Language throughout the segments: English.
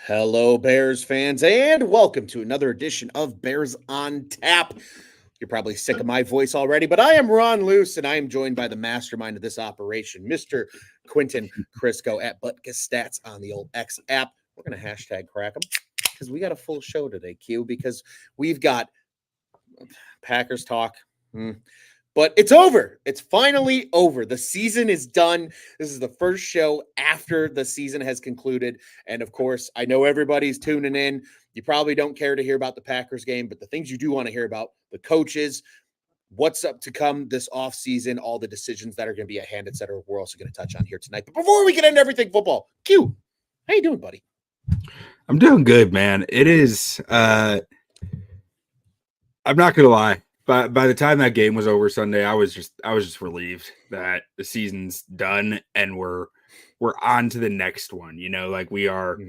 Hello, Bears fans, and welcome to another edition of Bears on Tap. You're probably sick of my voice already, but I am Ron Luce, and I am joined by the mastermind of this operation, Mr. Quentin Crisco at Butkus Stats on the old X app. We're going to hashtag crack them because we got a full show today, Q, because we've got Packers talk. But it's over. It's finally over. The season is done. This is the first show after the season has concluded. And of course, I know everybody's tuning in. You probably don't care to hear about the Packers game, but the things you do want to hear about, the coaches, what's up to come this offseason, all the decisions that are going to be at hand, et cetera, we're also going to touch on here tonight. But before we get into everything football, Q, how you doing, buddy? I'm doing good, man. It is I'm not gonna lie. By the time that game was over Sunday, I was just relieved that the season's done and we're on to the next one. You know, like we are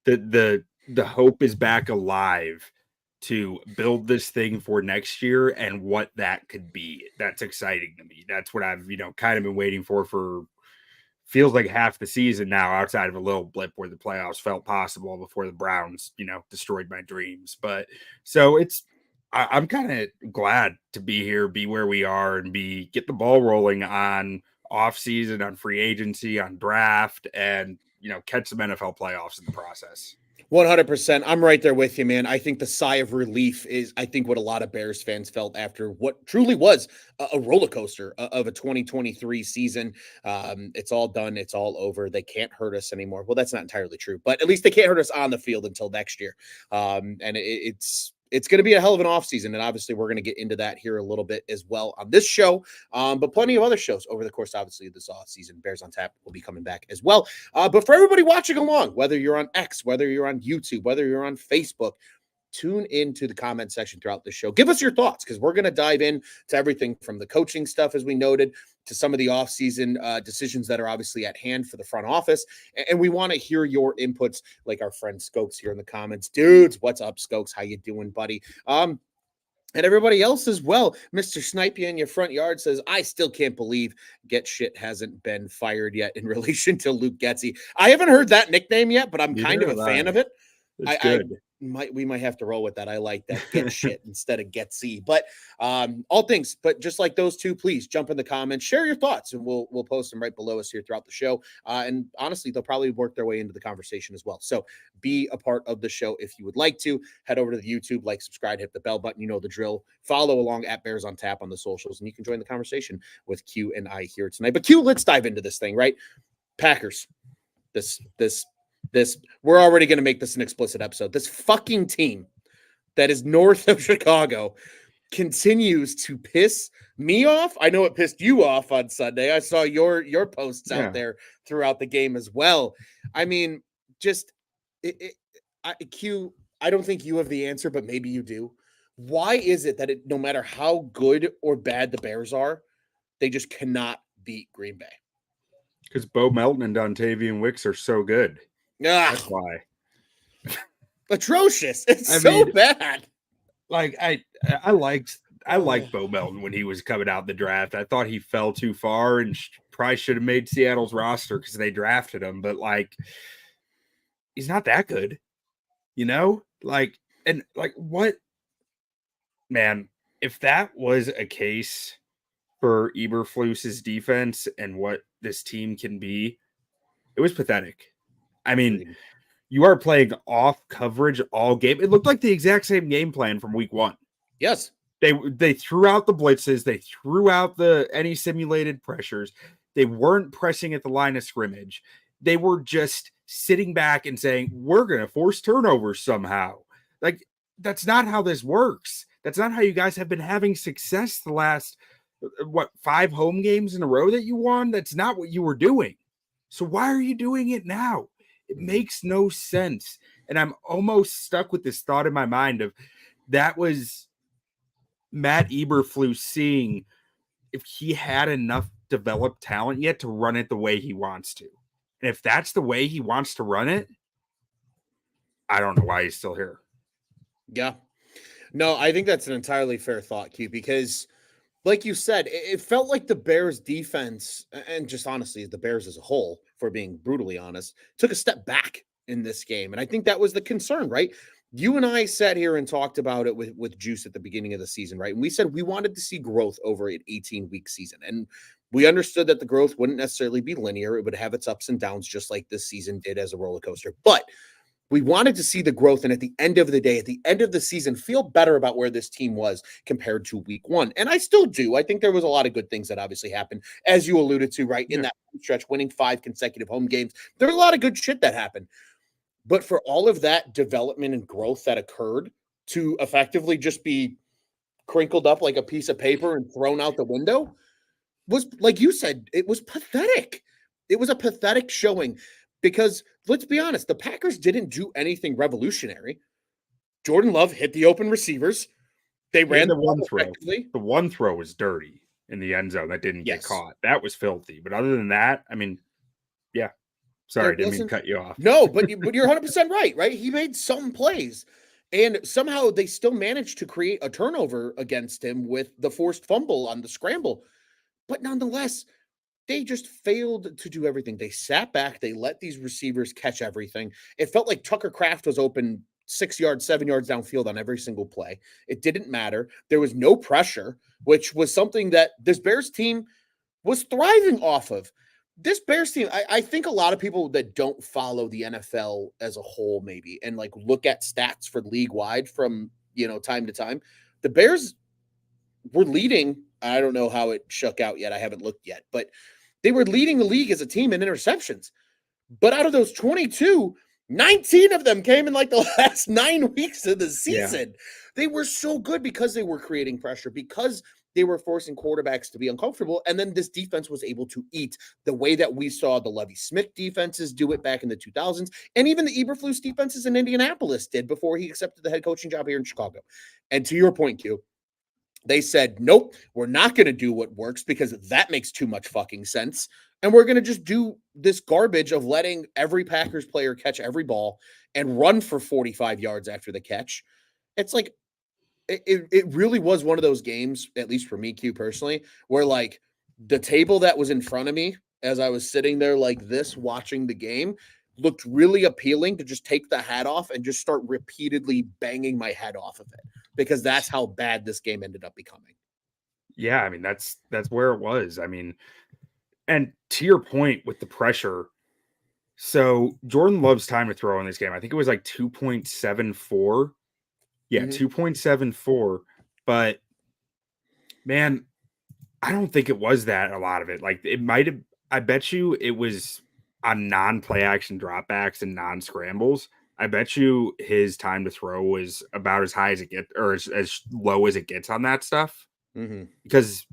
the hope is back alive to build this thing for next year and what that could be. That's exciting to me. That's what I've, kind of been waiting for feels like half the season now, outside of a little blip where the playoffs felt possible before the Browns, destroyed my dreams. But so I'm kind of glad to be here, be where we are, and get the ball rolling on offseason, on free agency, on draft, and catch some NFL playoffs in the process. 100%. I'm right there with you, man. I think the sigh of relief is, I think, what a lot of Bears fans felt after what truly was a roller coaster of a 2023 season. It's all done. It's all over. They can't hurt us anymore. Well, that's not entirely true, but at least they can't hurt us on the field until next year. And it's going to be a hell of an offseason, and obviously we're going to get into that here a little bit as well on this show, but plenty of other shows over the course, obviously, of this offseason. Bears on Tap will be coming back as well. But for everybody watching along, whether you're on X, whether you're on YouTube, whether you're on Facebook, tune into the comment section throughout the show. Give us your thoughts, because we're going to dive in to everything from the coaching stuff, as we noted, to some of the offseason decisions that are obviously at hand for the front office. And we want to hear your inputs, like our friend Skokes here in the comments. Dudes, what's up, Skokes? How you doing, buddy? And everybody else as well. Mr. Snipey in your front yard says, I still can't believe Get Shit hasn't been fired yet in relation to Luke Getsy. I haven't heard that nickname yet, but I'm kind of a fan of it. It's good. We might have to roll with that. I like that. Get shit instead of get see. But all things, but just like those two, please jump in the comments, share your thoughts, and we'll post them right below us here throughout the show. And honestly, they'll probably work their way into the conversation as well. So be a part of the show if you would like to. Head over to the YouTube, like, subscribe, hit the bell button. You know the drill. Follow along at Bears on Tap on the socials, and you can join the conversation with Q and I here tonight. But Q, let's dive into this thing, right? Packers. This we're already going to make this an explicit episode. This fucking team that is north of Chicago continues to piss me off. I know it pissed you off on Sunday. I saw your posts out there throughout the game as well. I mean, just Q, I don't think you have the answer, but maybe you do. Why is it that no matter how good or bad the Bears are, they just cannot beat Green Bay? Because Bo Melton and Dontavian Wicks are so good. That's why. Atrocious. It's so bad. Like I liked Bo Melton when he was coming out the draft. I thought he fell too far and probably should have made Seattle's roster because they drafted him. But he's not that good, what, man? If that was a case for Eberflus's defense and what this team can be, it was pathetic. I mean, you are playing off coverage all game. It looked like the exact same game plan from week one. Yes. They threw out the blitzes. They threw out any simulated pressures. They weren't pressing at the line of scrimmage. They were just sitting back and saying, we're going to force turnovers somehow. That's not how this works. That's not how you guys have been having success the last, 5 home games in a row that you won? That's not what you were doing. So why are you doing it now? It makes no sense. And I'm almost stuck with this thought in my mind of that was Matt Eberflus seeing if he had enough developed talent yet to run it the way he wants to. And if that's the way he wants to run it, I don't know why he's still here. Yeah. No, I think that's an entirely fair thought, Q, because like you said, it felt like the Bears defense, and just honestly, the Bears as a whole, for being brutally honest, took a step back in this game. And I think that was the concern, right? You and I sat here and talked about it with Juice at the beginning of the season, right? And we said we wanted to see growth over an 18-week season. And we understood that the growth wouldn't necessarily be linear. It would have its ups and downs, just like this season did as a roller coaster. But we wanted to see the growth, and at the end of the day, at the end of the season, feel better about where this team was compared to week one. And I still do. I think there was a lot of good things that obviously happened, as you alluded to, right? In Yeah. that stretch, winning 5 consecutive home games. There was a lot of good shit that happened. But for all of that development and growth that occurred to effectively just be crinkled up like a piece of paper and thrown out the window was, like you said, it was pathetic. It was a pathetic showing because let's be honest, the Packers didn't do anything revolutionary. Jordan Love hit the open receivers. They ran the the one ball throw. effectively. The one throw was dirty in the end zone that didn't get Yes. caught. That was filthy. But other than that, I mean, yeah. Sorry, didn't mean to cut you off. No, but you're 100% right? He made some plays. And somehow they still managed to create a turnover against him with the forced fumble on the scramble. But nonetheless, they just failed to do everything. They sat back. They let these receivers catch everything. It felt like Tucker Kraft was open 6 yards, 7 yards downfield on every single play. It didn't matter. There was no pressure, which was something that this Bears team was thriving off of. This Bears team, I think a lot of people that don't follow the NFL as a whole, maybe, and like look at stats for league wide from, time to time, the Bears were leading. I don't know how it shook out yet. I haven't looked yet, but they were leading the league as a team in interceptions. But out of those 22, 19 of them came in like the last 9 weeks of the season. Yeah. They were so good because they were creating pressure, because they were forcing quarterbacks to be uncomfortable. And then this defense was able to eat the way that we saw the Lovie Smith defenses do it back in the 2000s. And even the Eberflus defenses in Indianapolis did before he accepted the head coaching job here in Chicago. And to your point, Q, they said, nope, we're not going to do what works because that makes too much fucking sense. And we're going to just do this garbage of letting every Packers player catch every ball and run for 45 yards after the catch. It's like, it really was one of those games, at least for me, Q, personally, where like the table that was in front of me as I was sitting there like this watching the game looked really appealing to just take the hat off and just start repeatedly banging my head off of it, because that's how bad this game ended up becoming. Yeah, I mean, that's where it was. I mean, and to your point with the pressure, so Jordan Love's time to throw in this game, I think it was like 2.74. Yeah, 2.74. But man, I don't think it was that a lot of it. Like it might have, I bet you it was on non-play action dropbacks and non-scrambles. I bet you his time to throw was about as high as it gets, or as low as it gets on that stuff. Because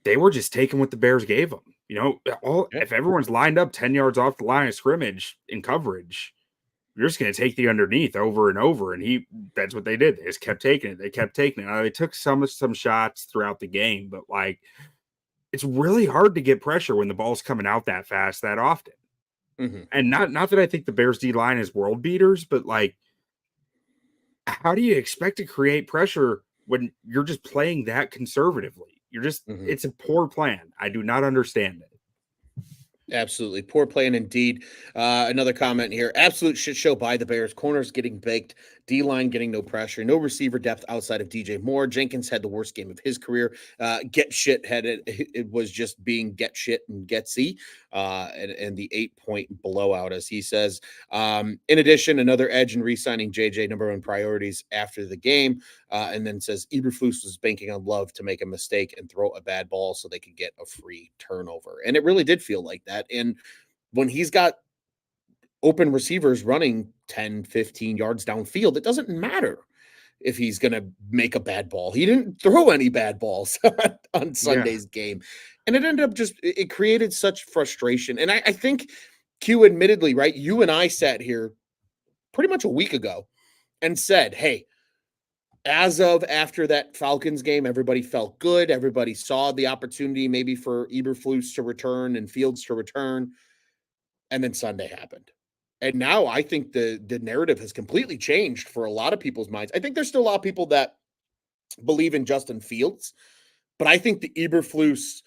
they were just taking what the Bears gave them. If everyone's lined up 10 yards off the line of scrimmage in coverage, you're just going to take the underneath over and over. And that's what they did. They just kept taking it. They kept taking it. Now, they took some shots throughout the game, but like, it's really hard to get pressure when the ball's coming out that fast, that often. And not that I think the Bears D line is world beaters, but like, how do you expect to create pressure when you're just playing that conservatively? It's a poor plan. I do not understand it. Absolutely. Poor plan indeed. Another comment here. Absolute shit show by the Bears. Corners getting baked. D-line getting no pressure. No receiver depth outside of DJ Moore. Jenkins had the worst game of his career. Get shit headed. It was just being get shit and getsy. And the 8-point blowout, as he says. In addition, another edge in re-signing JJ, number one priorities after the game. And then says Eberflus was banking on Love to make a mistake and throw a bad ball so they could get a free turnover. And it really did feel like that. And when he's got open receivers running 10, 15 yards downfield, it doesn't matter if he's going to make a bad ball. He didn't throw any bad balls on Sunday's game. And it ended up it created such frustration. And I think, Q, admittedly, right, you and I sat here pretty much a week ago and said, hey, as of after that Falcons game, everybody felt good. Everybody saw the opportunity maybe for Eberflus to return and Fields to return. And then Sunday happened. And now I think the narrative has completely changed for a lot of people's minds. I think there's still a lot of people that believe in Justin Fields, but I think the Eberflus,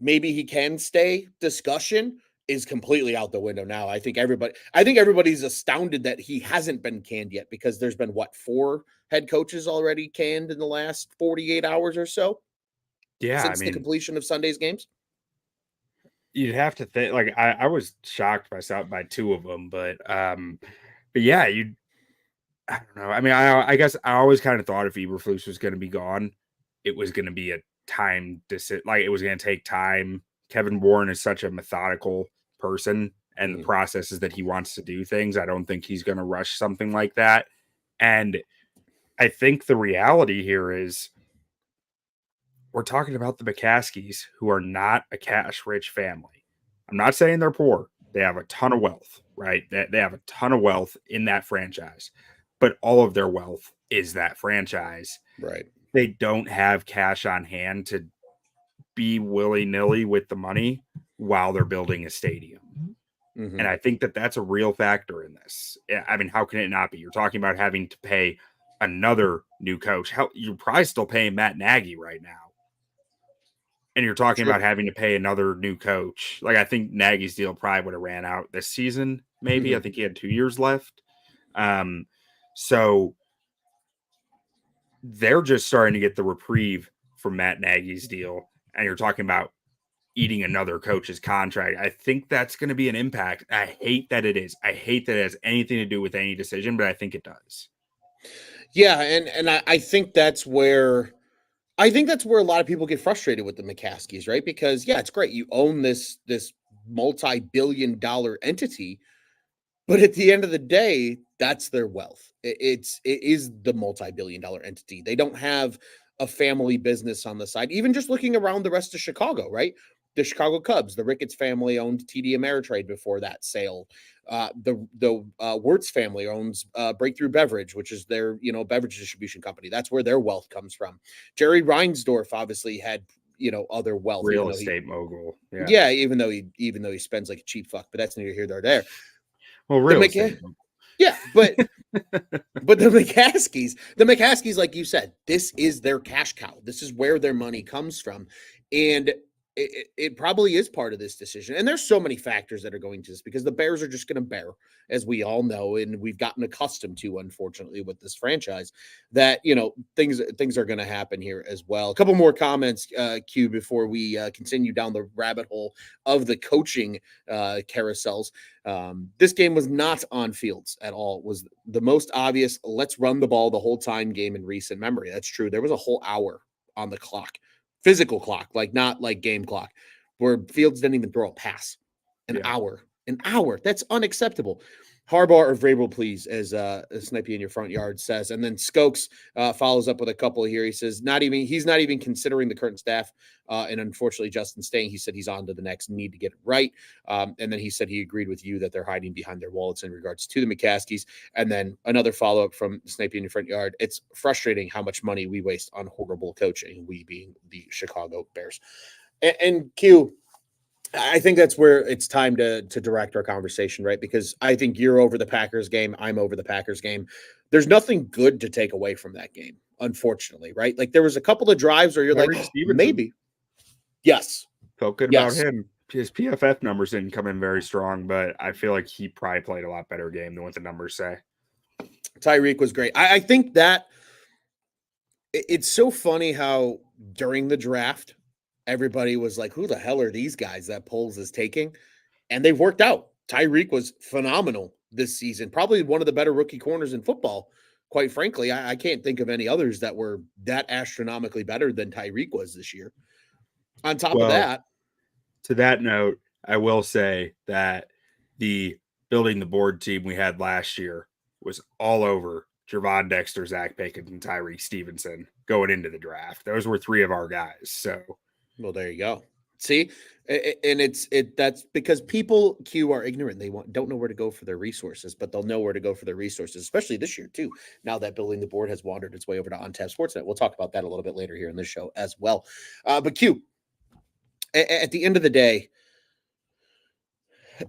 maybe he can stay discussion is completely out the window now. I think everybody's astounded that he hasn't been canned yet, because there's been what, 4 head coaches already canned in the last 48 hours or so Yeah, I since the mean, completion of Sunday's games. you'd have to think like I was shocked myself by 2 of them, but yeah, I don't know. I mean, I guess I always kind of thought if Eberflus was going to be gone, it was going to be a time like it was going to take time. Kevin Warren is such a methodical person, and the Mhm. processes that he wants to do things. I don't think he's going to rush something like that. And I think the reality here is we're talking about the McCaskies, who are not a cash rich family. I'm not saying they're poor. They have a ton of wealth, right? They have a ton of wealth in that franchise, but all of their wealth is that franchise. Right. They don't have cash on hand to be willy nilly with the money while they're building a stadium. And Mhm. I think that that's a real factor in this. I mean, how can it not be? You're talking about having to pay another new coach. How you're probably still paying Matt Nagy right now. And you're talking True. about having to pay another new coach. Like, I think Nagy's deal probably would have ran out this season, maybe. I Mhm. think he had 2 years left. Um, so they're just starting to get the reprieve from Matt Nagy's deal. And you're talking about eating another coach's contract. I think that's going to be an impact. I hate that it is. I hate that it has anything to do with any decision, but I think it does. Yeah, and I think that's where a lot of people get frustrated with the McCaskies, right? Because yeah, it's great. You own this multi-billion-dollar entity, but at the end of the day, that's their wealth. It is the multi-billion-dollar entity. They don't have a family business on the side. Even just looking around the rest of Chicago, right? The Chicago Cubs, the Ricketts family owned TD Ameritrade before that sale. The Wirtz family owns Breakthrough Beverage, which is their beverage distribution company. That's where their wealth comes from. Jerry Reinsdorf obviously had other wealth, even Real though he estate mogul. Yeah. yeah, even though he spends like a cheap fuck, but that's neither here nor there. Well, The real estate McCa- mogul. yeah, but the McCaskies, like you said, this is their cash cow. This is where their money comes from, and it probably is part of this decision. And there's so many factors that are going to this, because the Bears are just going to bear, as we all know, and we've gotten accustomed to, unfortunately, with this franchise, that things are going to happen here as well. A couple more comments, Q, before we continue down the rabbit hole of the coaching carousels. This game was not on Fields at all. It was the most obvious, let's run the ball the whole time game in recent memory. That's true. There was a whole hour on the clock, physical clock, like not like game clock, where Fields didn't even throw a pass. An Yeah. hour. An hour. That's unacceptable. Harbaugh or Vrabel, please, as Snipey in your front yard says. And then Skokes follows up with a couple here. He says, he's not even considering the current staff. And unfortunately, Justin staying, he said he's on to the next, need to get it right. And then he said he agreed with you that they're hiding behind their wallets in regards to the McCaskies. And then another follow up from Snipey in your front yard. It's frustrating how much money we waste on horrible coaching, we being the Chicago Bears. And Q, I think that's where it's time to direct our conversation, right? Because I think you're over the Packers game, I'm over the Packers game. There's nothing good to take away from that game, unfortunately, right? Like there was a couple of drives where you're like, Tyreek oh, Stevenson. maybe. Yes. Felt good about Yes. him. His PFF numbers didn't come in very strong, but I feel like he probably played a lot better game than what the numbers say. Tyreek was great. I think that it's so funny how during the draft, everybody was like, who the hell are these guys that Poles is taking? And they've worked out. Tyreek was phenomenal this season, probably one of the better rookie corners in football. Quite frankly, I can't think of any others that were that astronomically better than Tyreek was this year. On top of Well, that, to that note, I will say that the building the board team we had last year was all over Javon Dexter, Zach Pickens, and Tyreek Stevenson going into the draft. Those were 3 of our guys. So well, there you go. See, and that's because people are ignorant. They don't know where to go for their resources, but they'll know where to go for their resources, especially this year too. Now that building the board has wandered its way over to OnTap Sportsnet, we'll talk about that a little bit later here in this show as well. But at the end of the day,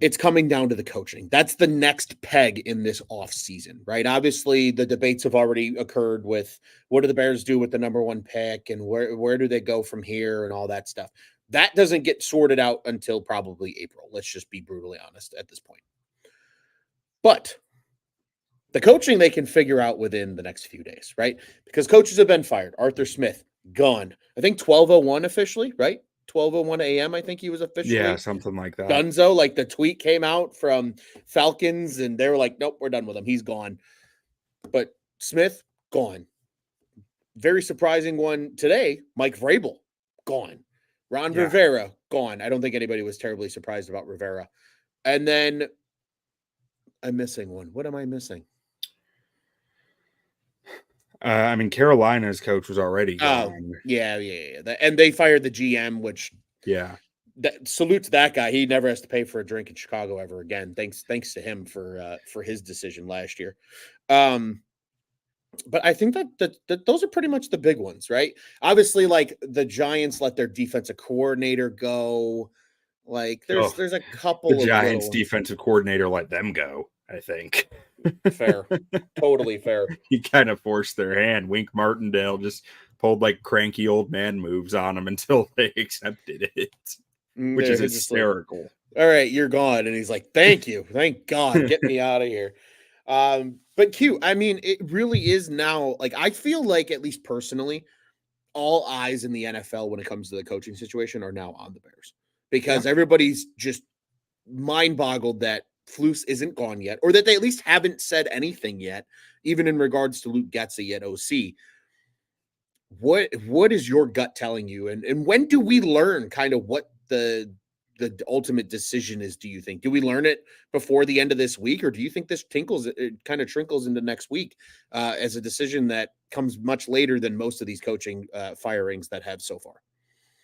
it's coming down to the coaching. That's the next peg in this offseason, right? Obviously, the debates have already occurred with what do the Bears do with the number 1 pick and where do they go from here and all that stuff. That doesn't get sorted out until probably April. Let's just be brutally honest at this point. But the coaching they can figure out within the next few days, right? Because coaches have been fired. Arthur Smith, gone. I think 12:01 officially, right? 12:01 a.m. I think he was Yeah, officially something like that. Dunzo. Like the tweet came out from Falcons, and they were like, "Nope, we're done with him. He's gone." But Smith, gone. Very surprising one today. Mike Vrabel, gone. Ron Yeah. Rivera, gone. I don't think anybody was terribly surprised about Rivera. And then I'm missing one. What am I missing? I mean, Carolina's coach was already Oh, gone. yeah. And they fired the GM, which Yeah. salute to that guy. He never has to pay for a drink in Chicago ever again. Thanks to him for his decision last year. But I think that those are pretty much the big ones, right? Obviously, like the Giants let their defensive coordinator go. Like Oh, there's a the couple of Giants little ones. defensive coordinator let them go, I think. Fair, totally fair. He kind of forced their hand. Wink Martindale just pulled like cranky old man moves on them until they accepted it, which is They're just like, hysterical. all right, you're gone. And he's like, thank you. Thank God. Get me out of here. But Q, I mean, it really is now, like, I feel like, at least personally, all eyes in the NFL when it comes to the coaching situation are now on the Bears because Yeah. everybody's just mind boggled that Flus isn't gone yet, or that they at least haven't said anything yet, even in regards to Luke Getsy at OC. What is your gut telling you? And when do we learn kind of what the ultimate decision is, do you think? Do we learn it before the end of this week, or do you think this kind of trickles into next week as a decision that comes much later than most of these coaching firings that have so far?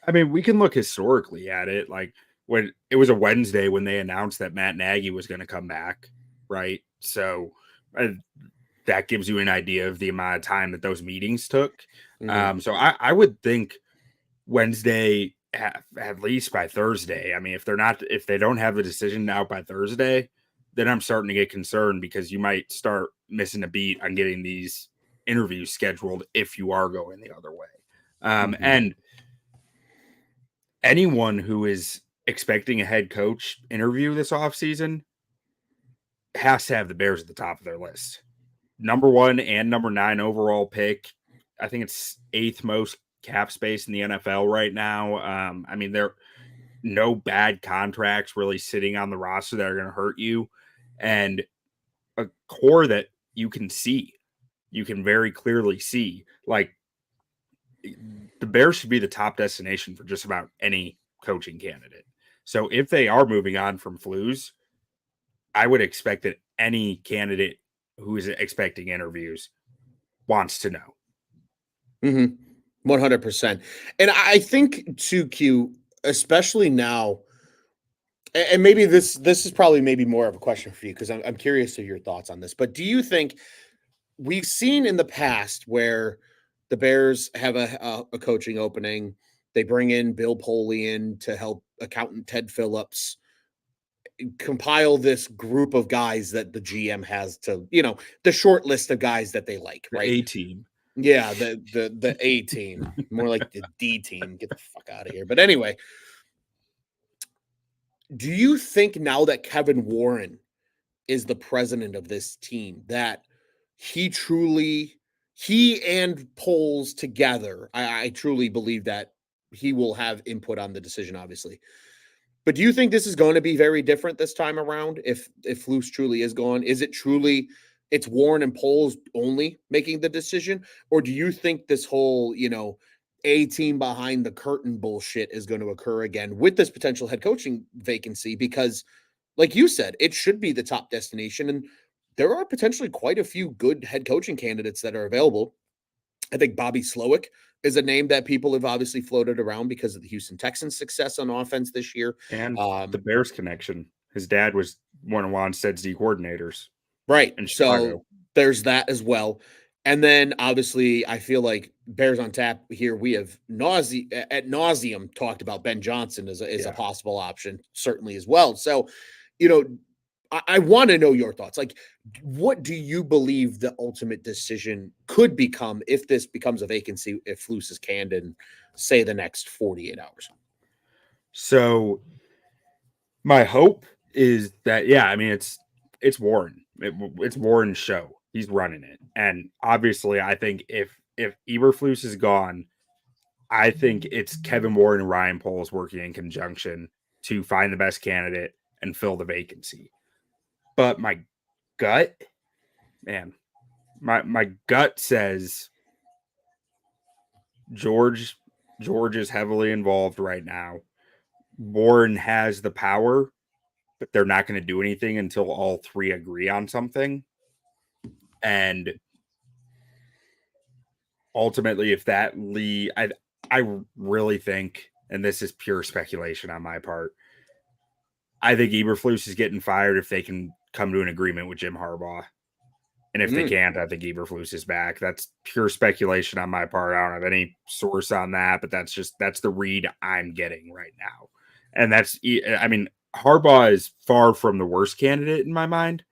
I mean, we can look historically at it. Like when it was a Wednesday when they announced that Matt Nagy was going to come back, right? So that gives you an idea of the amount of time that those meetings took. So I would think Wednesday at least by Thursday. I mean, if they don't have a decision out by Thursday, then I'm starting to get concerned because you might start missing a beat on getting these interviews scheduled if you are going the other way. And anyone who is expecting a head coach interview this offseason has to have the Bears at the top of their list. Number 1 and number 9 overall pick. I think it's 8th most cap space in the NFL right now. I mean, there are no bad contracts really sitting on the roster that are going to hurt you, and a core that you can very clearly see. Like the Bears should be the top destination for just about any coaching candidate. So if they are moving on from Flus, I would expect that any candidate who is expecting interviews wants to know. 100%. And I think too, Q, especially now, and maybe this is probably maybe more of a question for you because I'm curious of your thoughts on this. But do you think we've seen in the past where the Bears have a coaching opening, they bring in Bill Polian to help accountant Ted Phillips compile this group of guys that the GM has to, the short list of guys that they like, The right? A team. Yeah, the A team, more like the D team. Get the fuck out of here. But anyway, do you think now that Kevin Warren is the president of this team that he and Poles together, I truly believe that he will have input on the decision, obviously. But do you think this is going to be very different this time around if Flus truly is gone? Is it truly it's Warren and Poles only making the decision? Or do you think this whole, A team behind the curtain bullshit is going to occur again with this potential head coaching vacancy? Because, like you said, it should be the top destination. And there are potentially quite a few good head coaching candidates that are available. I think Bobby Slowick is a name that people have obviously floated around because of the Houston Texans' success on offense this year. And the Bears connection. His dad was one of Wanstead's D coordinators. Right. In So Chicago. there's that as well. And then obviously, I feel like Bears on tap here. We have at nauseum talked about Ben Johnson as a possible option, certainly as well. So, I want to know your thoughts. Like, what do you believe the ultimate decision could become if this becomes a vacancy, if Flus is canned in, say, the next 48 hours? So my hope is that, yeah, I mean, it's Warren. It's Warren's show. He's running it, and obviously, I think if Eberflus is gone, I think it's Kevin Warren and Ryan Poles working in conjunction to find the best candidate and fill the vacancy. But my gut, man, my gut says George George is heavily involved right now. Warren has the power, but they're not going to do anything until all three agree on something. And ultimately, if that I really think, and this is pure speculation on my part, I think Eberflus is getting fired if they can come to an agreement with Jim Harbaugh. And if they Mm. can't, I think Eberflus is back. That's pure speculation on my part. I don't have any source on that, but that's the read I'm getting right now. And I mean, Harbaugh is far from the worst candidate in my mind,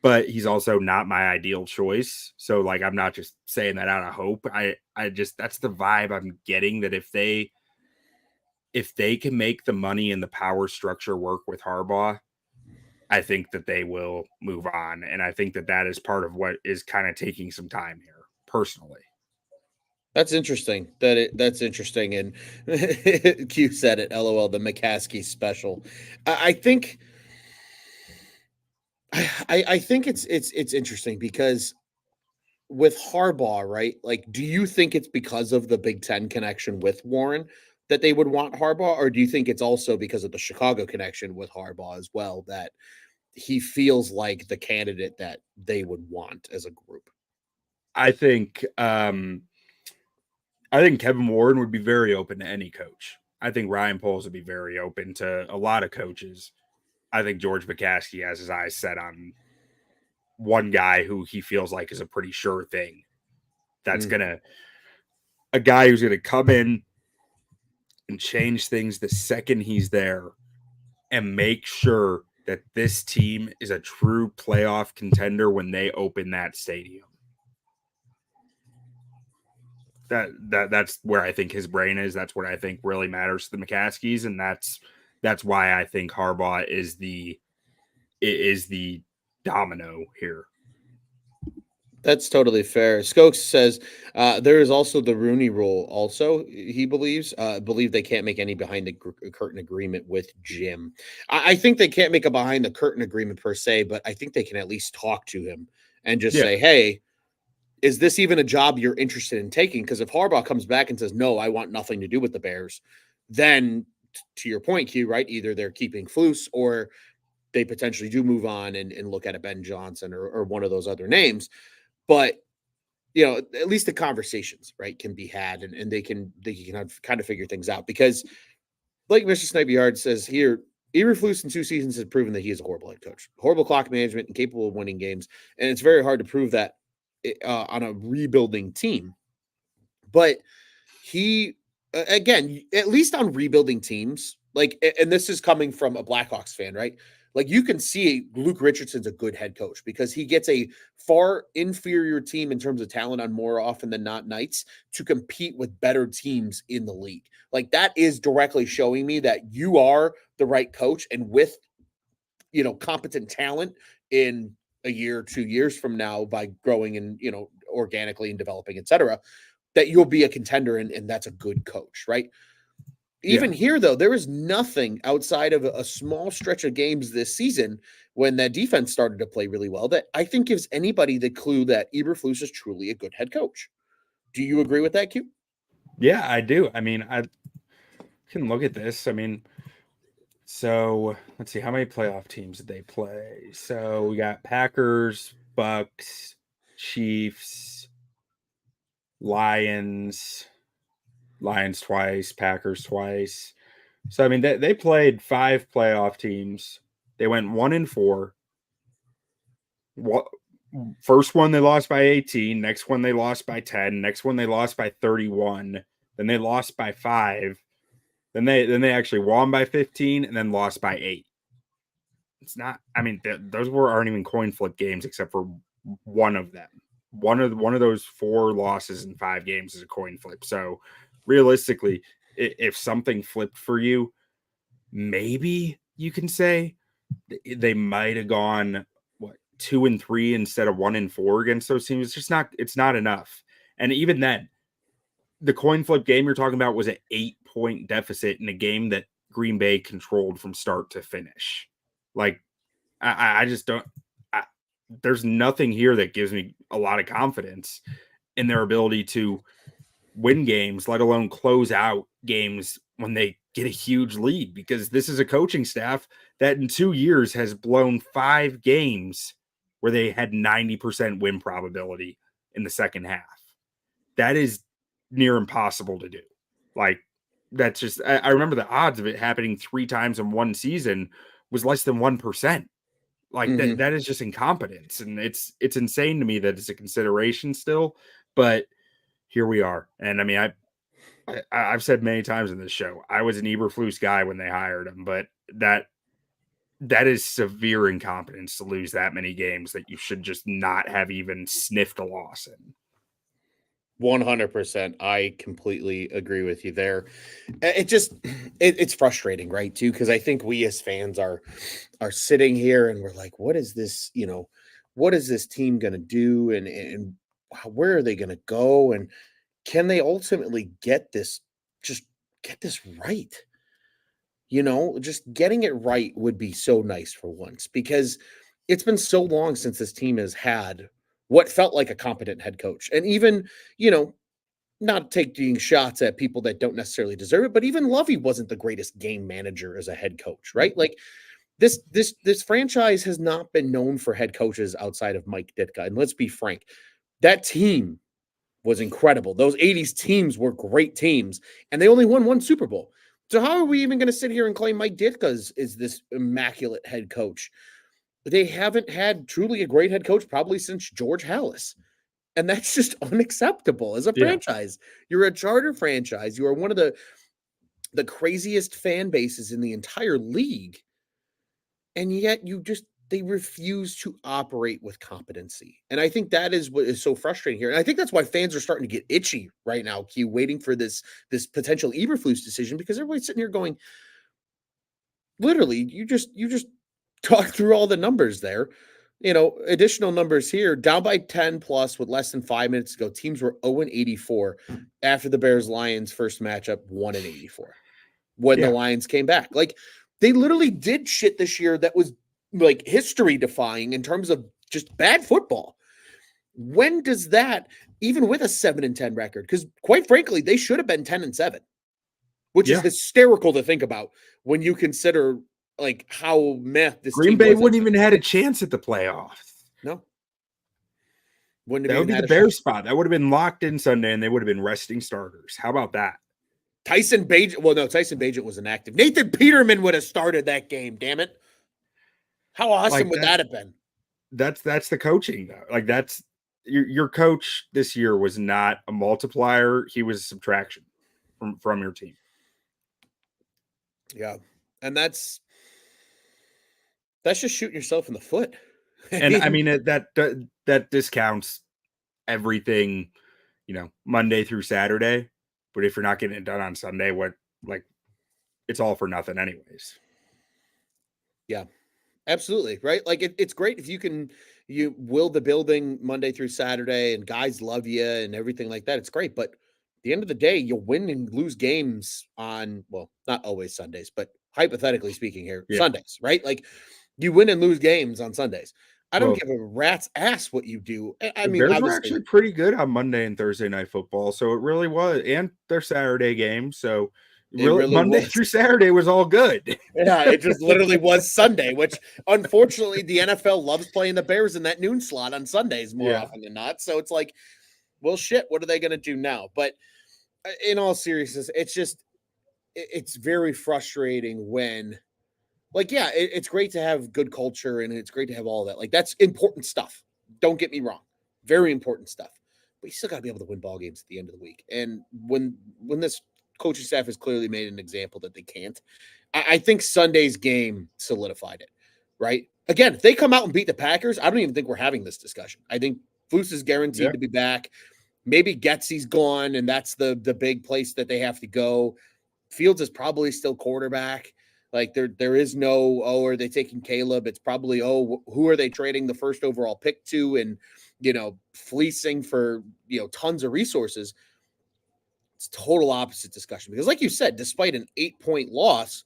but he's also not my ideal choice. So like, I'm not just saying that out of hope. I just, that's the vibe I'm getting, that if they can make the money and the power structure work with Harbaugh, I think that they will move on. And I think that that is part of what is kind of taking some time here, personally. That's interesting. That's interesting. And Q said it. LOL. The McCaskey special. I think. I think it's interesting because with Harbaugh, right? Like, do you think it's because of the Big Ten connection with Warren that they would want Harbaugh, or do you think it's also because of the Chicago connection with Harbaugh as well that he feels like the candidate that they would want as a group? I think I think Kevin Warren would be very open to any coach. I think Ryan Poles would be very open to a lot of coaches. I think George McCaskey has his eyes set on one guy who he feels like is a pretty sure thing. That's Mm. gonna A guy who's gonna come in and change things the second he's there and make sure that this team is a true playoff contender when they open that stadium. That's where I think his brain is. That's what I think really matters to the McCaskies, and that's why I think Harbaugh is the domino here. That's totally fair. Skokes says there is also the Rooney Rule. Also, he believe they can't make any behind the curtain agreement with Jim. I think they can't make a behind the curtain agreement per se, but I think they can at least talk to him and just Yeah, say, "Hey, is this even a job you're interested in taking?" Because if Harbaugh comes back and says, "No, I want nothing to do with the Bears," then to your point, Q, right? Either they're keeping Flus or they potentially do move on and look at a Ben Johnson or one of those other names. But at least the conversations, right, can be had and they can kind of figure things out because like Mr. Snipe Yard says here, Eberflus in 2 seasons has proven that he is a horrible head coach, horrible clock management, and capable of winning games. And it's very hard to prove that on a rebuilding team. But he, again, at least on rebuilding teams, like, and this is coming from a Blackhawks fan, right? Like, you can see Luke Richardson's a good head coach because he gets a far inferior team in terms of talent on more often than not nights to compete with better teams in the league. Like, that is directly showing me that you are the right coach, and with competent talent in a year, 2 years from now, by growing and organically and developing, etc., that you'll be a contender, and that's a good coach, right? yeah, Even here, though, there is nothing outside of a small stretch of games this season when that defense started to play really well that I think gives anybody the clue that Eberflus is truly a good head coach. Do you agree with that, Q? yeah, I do. I mean, I can look at this. I mean, so let's see, how many playoff teams did they play? So we got Packers, Bucks, Chiefs, Lions, Lions twice, Packers twice. So I mean, they played five playoff teams. They went 1-4. What First one they lost by 18. Next one they lost by 10. Next one they lost by 31. Then they lost by 5. Then they actually won by 15 and then lost by 8. It's not. I mean, those aren't even coin flip games except for one of them. One of those 4 losses in 5 games is a coin flip. So realistically, if something flipped for you, maybe you can say they might have gone 2-3 instead of 1-4 against those teams. It's not enough. And even then, the coin flip game you're talking about was an 8-point deficit in a game that Green Bay controlled from start to finish. Like, I just don't. There's nothing here that gives me a lot of confidence in their ability to win games, let alone close out games when they get a huge lead, because this is a coaching staff that in 2 years has blown 5 games where they had 90% win probability in the second half. That is near impossible to do. Like, that's just, I remember the odds of it happening 3 times in one season was less than 1%. Like that is just incompetence. And it's insane to me that it's a consideration still, but here we are. And I mean, I've said many times in this show, I was an Eberflus guy when they hired him, but that is severe incompetence to lose that many games that you should just not have even sniffed a loss in. 100%. I completely agree with you there. It's frustrating, right? Too, because I think we as fans are sitting here and we're like, what is this? What is this team going to do, and where are they going to go, and can they ultimately get this? Just get this right. Just getting it right would be so nice for once, because it's been so long since this team has had what felt like a competent head coach. And even, not taking shots at people that don't necessarily deserve it, but even Lovey wasn't the greatest game manager as a head coach, right? Like this franchise has not been known for head coaches outside of Mike Ditka. And let's be frank, that team was incredible. Those 80s teams were great teams, and they only won one Super Bowl. So how are we even going to sit here and claim Mike Ditka is this immaculate head coach? They haven't had truly a great head coach probably since George Halas. And that's just unacceptable as a franchise. You're a charter franchise. You are one of the craziest fan bases in the entire league. And yet they refuse to operate with competency. And I think that is what is so frustrating here. And I think that's why fans are starting to get itchy right now, Q, waiting for this potential Eberflus decision, because everybody's sitting here going, literally, you just talk through all the numbers there. Additional numbers here, down by 10 plus with less than 5 minutes to go. Teams were 0-84 after the Bears-Lions first matchup, 1-84 when the Lions came back. Like, they literally did shit this year that was like history defying in terms of just bad football. When does that, even with a 7-10 record, because quite frankly, they should have been 10-7, which is hysterical to think about when you consider like how this Green Bay wouldn't even had a chance at the playoffs. No. That would be the Bears spot. That would have been locked in Sunday, and they would have been resting starters. How about that? Tyson Bagent was inactive. Nathan Peterman would have started that game, damn it. How awesome would that have been? That's the coaching, though. Like, that's your coach this year was not a multiplier. He was a subtraction from your team. Yeah. And that's just shooting yourself in the foot. And I mean, that discounts everything, Monday through Saturday. But if you're not getting it done on Sunday, it's all for nothing anyways. Yeah, absolutely. Right. Like it's great if you will the building Monday through Saturday and guys love you and everything like that. It's great. But at the end of the day, you'll win and lose games on, well, not always Sundays, but hypothetically speaking here, Sundays, right? Like, you win and lose games on Sundays. I don't give a rat's ass what you do. I mean, Bears were actually pretty good on Monday and Thursday night football, so it really was, and their Saturday game. So really Monday through Saturday was all good. Yeah, it just literally was Sunday, which unfortunately the NFL loves playing the Bears in that noon slot on Sundays more often than not. So it's like, well, shit, what are they going to do now? But in all seriousness, it's very frustrating when, it's great to have good culture and it's great to have all that. Like, that's important stuff. Don't get me wrong. Very important stuff. But you still got to be able to win ball games at the end of the week. And when this coaching staff has clearly made an example that they can't, I think Sunday's game solidified it, right? Again, if they come out and beat the Packers, I don't even think we're having this discussion. I think Flus is guaranteed to be back. Maybe Getsy's gone, and that's the big place that they have to go. Fields is probably still quarterback. Like there is no, oh, are they taking Caleb? It's probably, oh, who are they trading the first overall pick to, and fleecing for tons of resources. It's total opposite discussion because, like you said, despite an 8-point loss,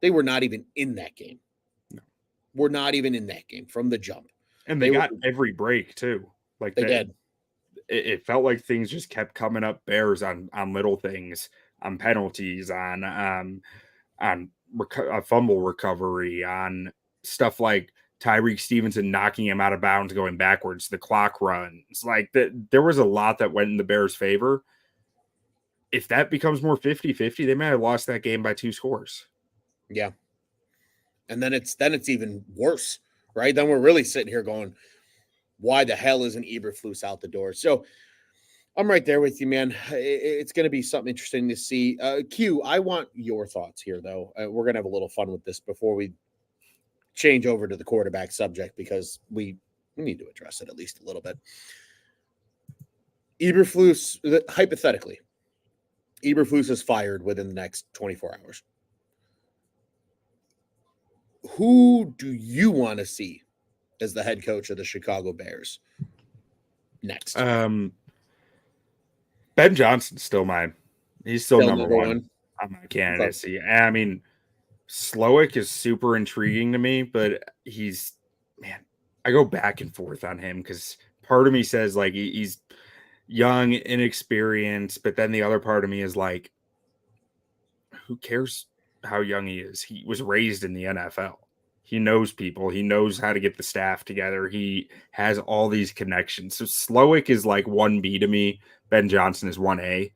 they were not even in that game. No. We're not even in that game from the jump. And they got every break too. Like they did. It felt like things just kept coming up Bears on little things, on penalties, on a fumble recovery, on stuff like Tyreek Stevenson knocking him out of bounds going backwards, the clock runs. Like there was a lot that went in the Bears' favor. If that becomes more 50-50, they may have lost that game by 2 scores. Yeah. And then it's even worse, right? Then we're really sitting here going, why the hell isn't Eberflus out the door? So I'm right there with you, man. It's going to be something interesting to see. Q, I want your thoughts here, though. We're going to have a little fun with this before we change over to the quarterback subject because we need to address it at least a little bit. Eberflus, hypothetically, Eberflus is fired within the next 24 hours. Who do you want to see as the head coach of the Chicago Bears next? Ben Johnson's still he's still number one on my candidacy. Okay. I mean, Slowick is super intriguing to me, but I go back and forth on him because part of me says like he's young, inexperienced, but then the other part of me is like, who cares how young he is? He was raised in the NFL. He knows people. He knows how to get the staff together. He has all these connections. So Slowick is like 1B to me. Ben Johnson is 1A.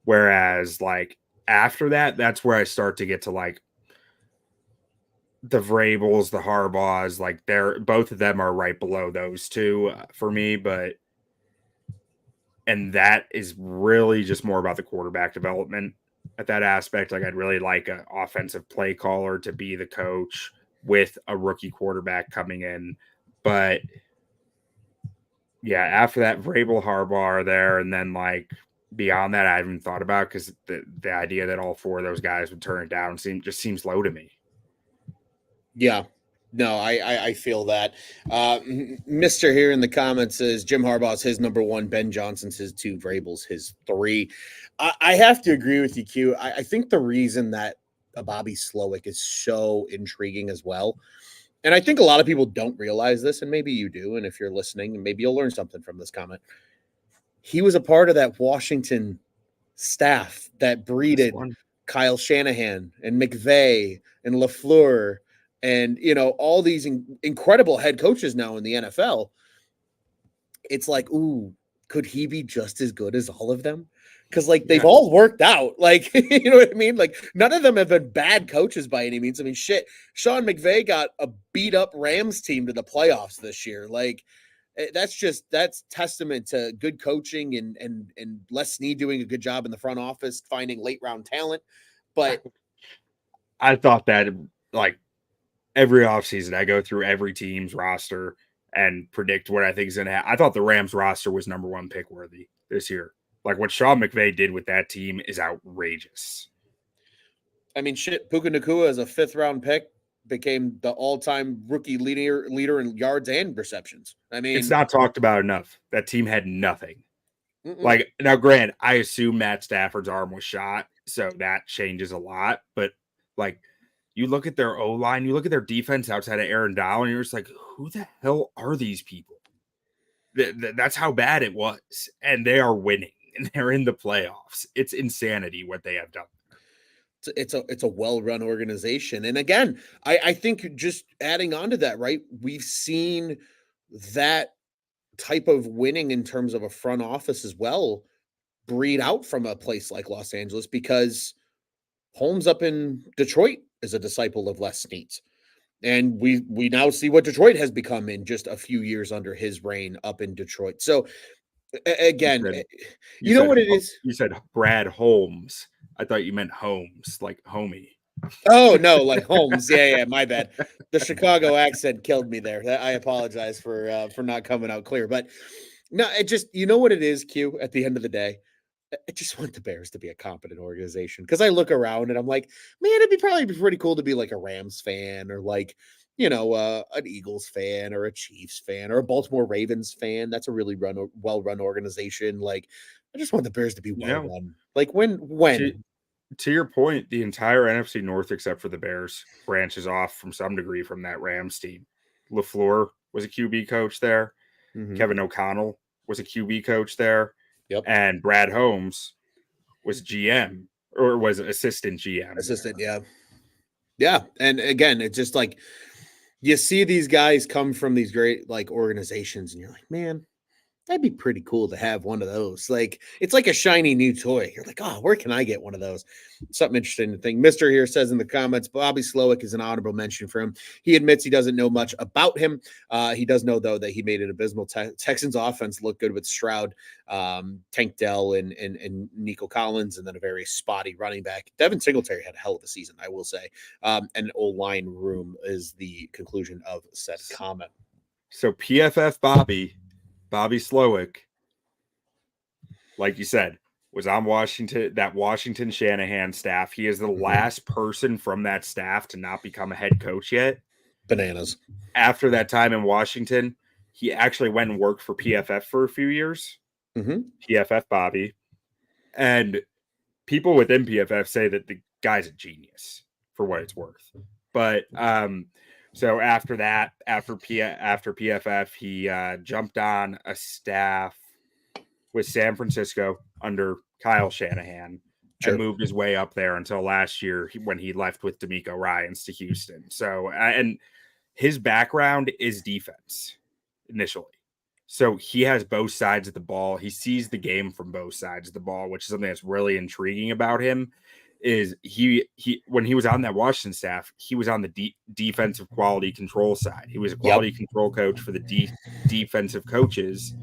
Whereas like after that, that's where I start to get to like the Vrabels, the Harbaughs. Like both of them are right below those two for me. And that is really just more about the quarterback development at that aspect. Like I'd really like an offensive play caller to be the coach with a rookie quarterback coming in. But yeah, after that, Vrabel, Harbaugh are there. And then like beyond that, I haven't thought about because the idea that all 4 of those guys would turn it down just seems low to me. Yeah. No, I feel that. Mr. here in the comments says Jim Harbaugh's his number 1, Ben Johnson's his 2, Vrabel's his 3. I have to agree with you, Q. I think the reason that Bobby Slowick is so intriguing as well, and I think a lot of people don't realize this, and maybe you do, and if you're listening, maybe you'll learn something from this comment. He was a part of that Washington staff that breeded Kyle Shanahan and McVay and LaFleur and, all these incredible head coaches now in the NFL. It's like, ooh, could he be just as good as all of them? Because, like, they've all worked out. Like, you know what I mean? Like, none of them have been bad coaches by any means. I mean, shit, Sean McVay got a beat-up Rams team to the playoffs this year. Like, that's testament to good coaching and Les Snead doing a good job in the front office, finding late-round talent. But I thought that, like, every offseason, I go through every team's roster and predict what I think is going to happen. I thought the Rams roster was number 1 pick worthy this year. Like what Sean McVay did with that team is outrageous. I mean, shit, Puka Nacua as a 5th-round pick became the all-time rookie leader in yards and receptions. I mean, it's not talked about enough. That team had nothing. Like now, granted, I assume Matt Stafford's arm was shot, so that changes a lot. But like, you look at their O-line, you look at their defense outside of Aaron Donald, and you're just like, who the hell are these people? That's how bad it was. And they are winning, and they're in the playoffs. It's insanity what they have done. It's a well-run organization. And again, I think just adding on to that, right? We've seen that type of winning in terms of a front office as well breed out from a place like Los Angeles because Holmes up in Detroit is a disciple of Les Snead's. And we now see what Detroit has become in just a few years under his reign up in Detroit. So again, you know what it is? You said Brad Holmes. I thought you meant Holmes, like homie. Oh no, like Holmes. Yeah, my bad. The Chicago accent killed me there. I apologize for not coming out clear. But no, it just, you know what it is, Q, at the end of the day? I just want the Bears to be a competent organization because I look around and I'm like, man, probably be pretty cool to be like a Rams fan or like, an Eagles fan or a Chiefs fan or a Baltimore Ravens fan. That's a really well run organization. Like, I just want the Bears to be You well know, run. Like when to to your point, the entire NFC North except for the Bears branches off from some degree from that Rams team. LaFleur was a QB coach there. Mhm. Kevin O'Connell was a QB coach there, Yep, and Brad Holmes was GM or was assistant GM there. assistant, yeah, yeah, and again, it's just like you see these guys come from these great like organizations, and you're like, man, that'd be pretty cool to have one of those. Like, it's like a shiny new toy. You're like, oh, where can I get one of those? Something interesting to think. Mister here says in the comments, Bobby Slowick is an honorable mention for him. He admits he doesn't know much about him. He does know, though, that he made an abysmal Texans offense look good with Stroud, Tank Dell, and Nico Collins, and then a very spotty running back. Devin Singletary had a hell of a season, I will say. And O-line room is the conclusion of said comment. So PFF Bobby Slowick, like you said, was on Washington Shanahan staff. He is the last person from that staff to not become a head coach yet. Bananas. After that time in Washington, he actually went and worked for PFF for a few years. PFF Bobby. And people within PFF say that the guy's a genius for what it's worth. But so after that, after PFF, he jumped on a staff with San Francisco under Kyle Shanahan Sure. and moved his way up there until last year when he left with D'Amico Ryans to Houston. So and his background is defense initially. So he has both sides of the ball. He sees the game from both sides of the ball, which is something that's really intriguing about him. Is he when he was on that Washington staff, he was on the defensive quality control side. He was a quality control coach for the defensive coaches,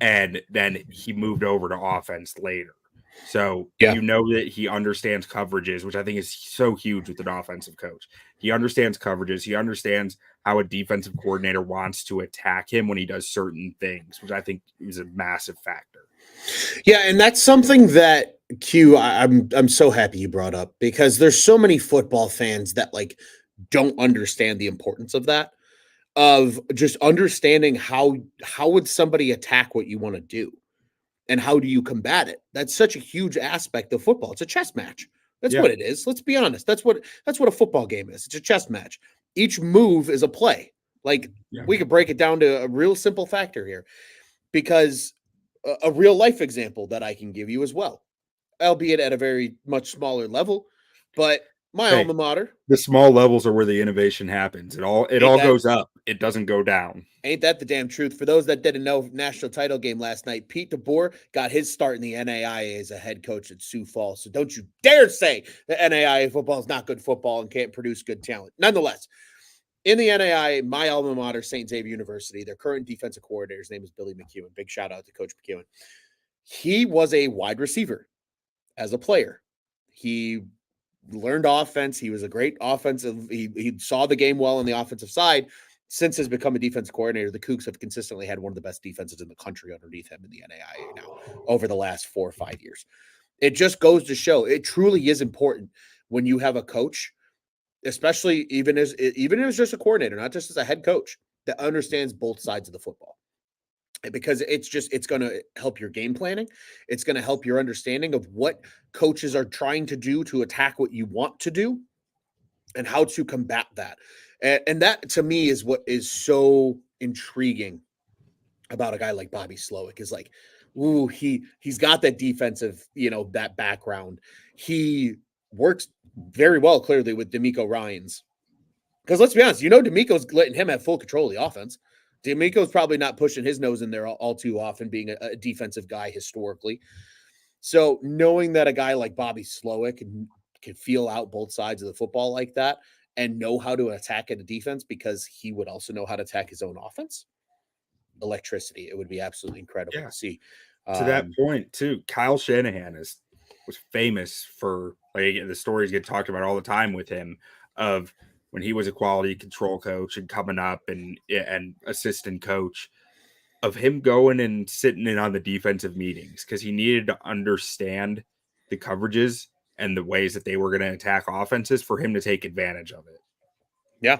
and then he moved over to offense later. So you know that he understands coverages, which I think is so huge with an offensive coach. He understands coverages. He understands how a defensive coordinator wants to attack him when he does certain things, which I think is a massive factor. Yeah, and that's something that I'm so happy you brought up because there's so many football fans that like don't understand the importance of that, of just understanding how would somebody attack what you want to do and how do you combat it. That's such a huge aspect of football. It's a chess match. That's what it is. Let's be honest. That's what a football game is. It's a chess match. Each move is a play. Like we could break it down to a real simple factor here because a real life example that I can give you as well, albeit at a very much smaller level, but my alma mater. The small levels are where the innovation happens. It all goes up. It doesn't go down. Ain't that the damn truth? For those that didn't know, national title game last night, Pete DeBoer got his start in the NAIA as a head coach at Sioux Falls. So don't you dare say that NAIA football is not good football and can't produce good talent. Nonetheless, in the NAIA, my alma mater, St. Xavier University, their current defensive coordinator's name is Billy McEwen. Big shout out to Coach McEwen. He was a wide receiver as a player. He learned offense. He was a great offensive. He saw the game well on the offensive side. Since has become a defensive coordinator, the Cougs have consistently had one of the best defenses in the country underneath him in the NAIA now over the last 4 or 5 years. It just goes to show it truly is important when you have a coach, especially even as just a coordinator, not just as a head coach, that understands both sides of the football. Because it's going to help your game planning. It's going to help your understanding of what coaches are trying to do to attack what you want to do and how to combat that. And that to me is what is so intriguing about a guy like Bobby Slowick is like, ooh, he's got that defensive, that background. He works very well, clearly, with D'Amico Ryans. Because let's be honest, D'Amico's letting him have full control of the offense. D'Amico's probably not pushing his nose in there all too often, being a defensive guy historically. So knowing that a guy like Bobby Slowick can feel out both sides of the football like that and know how to attack at a defense because he would also know how to attack his own offense, electricity. It would be absolutely incredible to see. To that point, too, Kyle Shanahan was famous for, like, the stories get talked about all the time with him of when he was a quality control coach and coming up and assistant coach. of him going and sitting in on the defensive meetings because he needed to understand the coverages and the ways that they were going to attack offenses for him to take advantage of it. Yeah.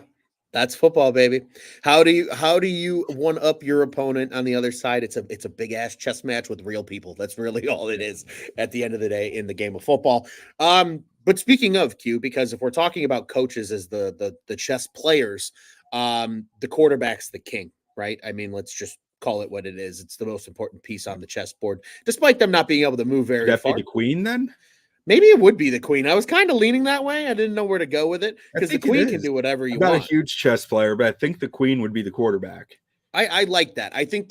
That's football, baby. How do you one up your opponent on the other side? It's a big ass chess match with real people. That's really all it is at the end of the day in the game of football. But speaking of Q, because if we're talking about coaches as the chess players, the quarterback's the king, right? I mean, let's just call it what it is. It's the most important piece on the chessboard, despite them not being able to move Would very that be far. the queen then? Maybe it would be the queen. I was kind of leaning that way. I didn't know where to go with it I because the think it queen can is. do whatever I'm you not a want. huge chess player, but I think the queen would be the quarterback. I like that. I think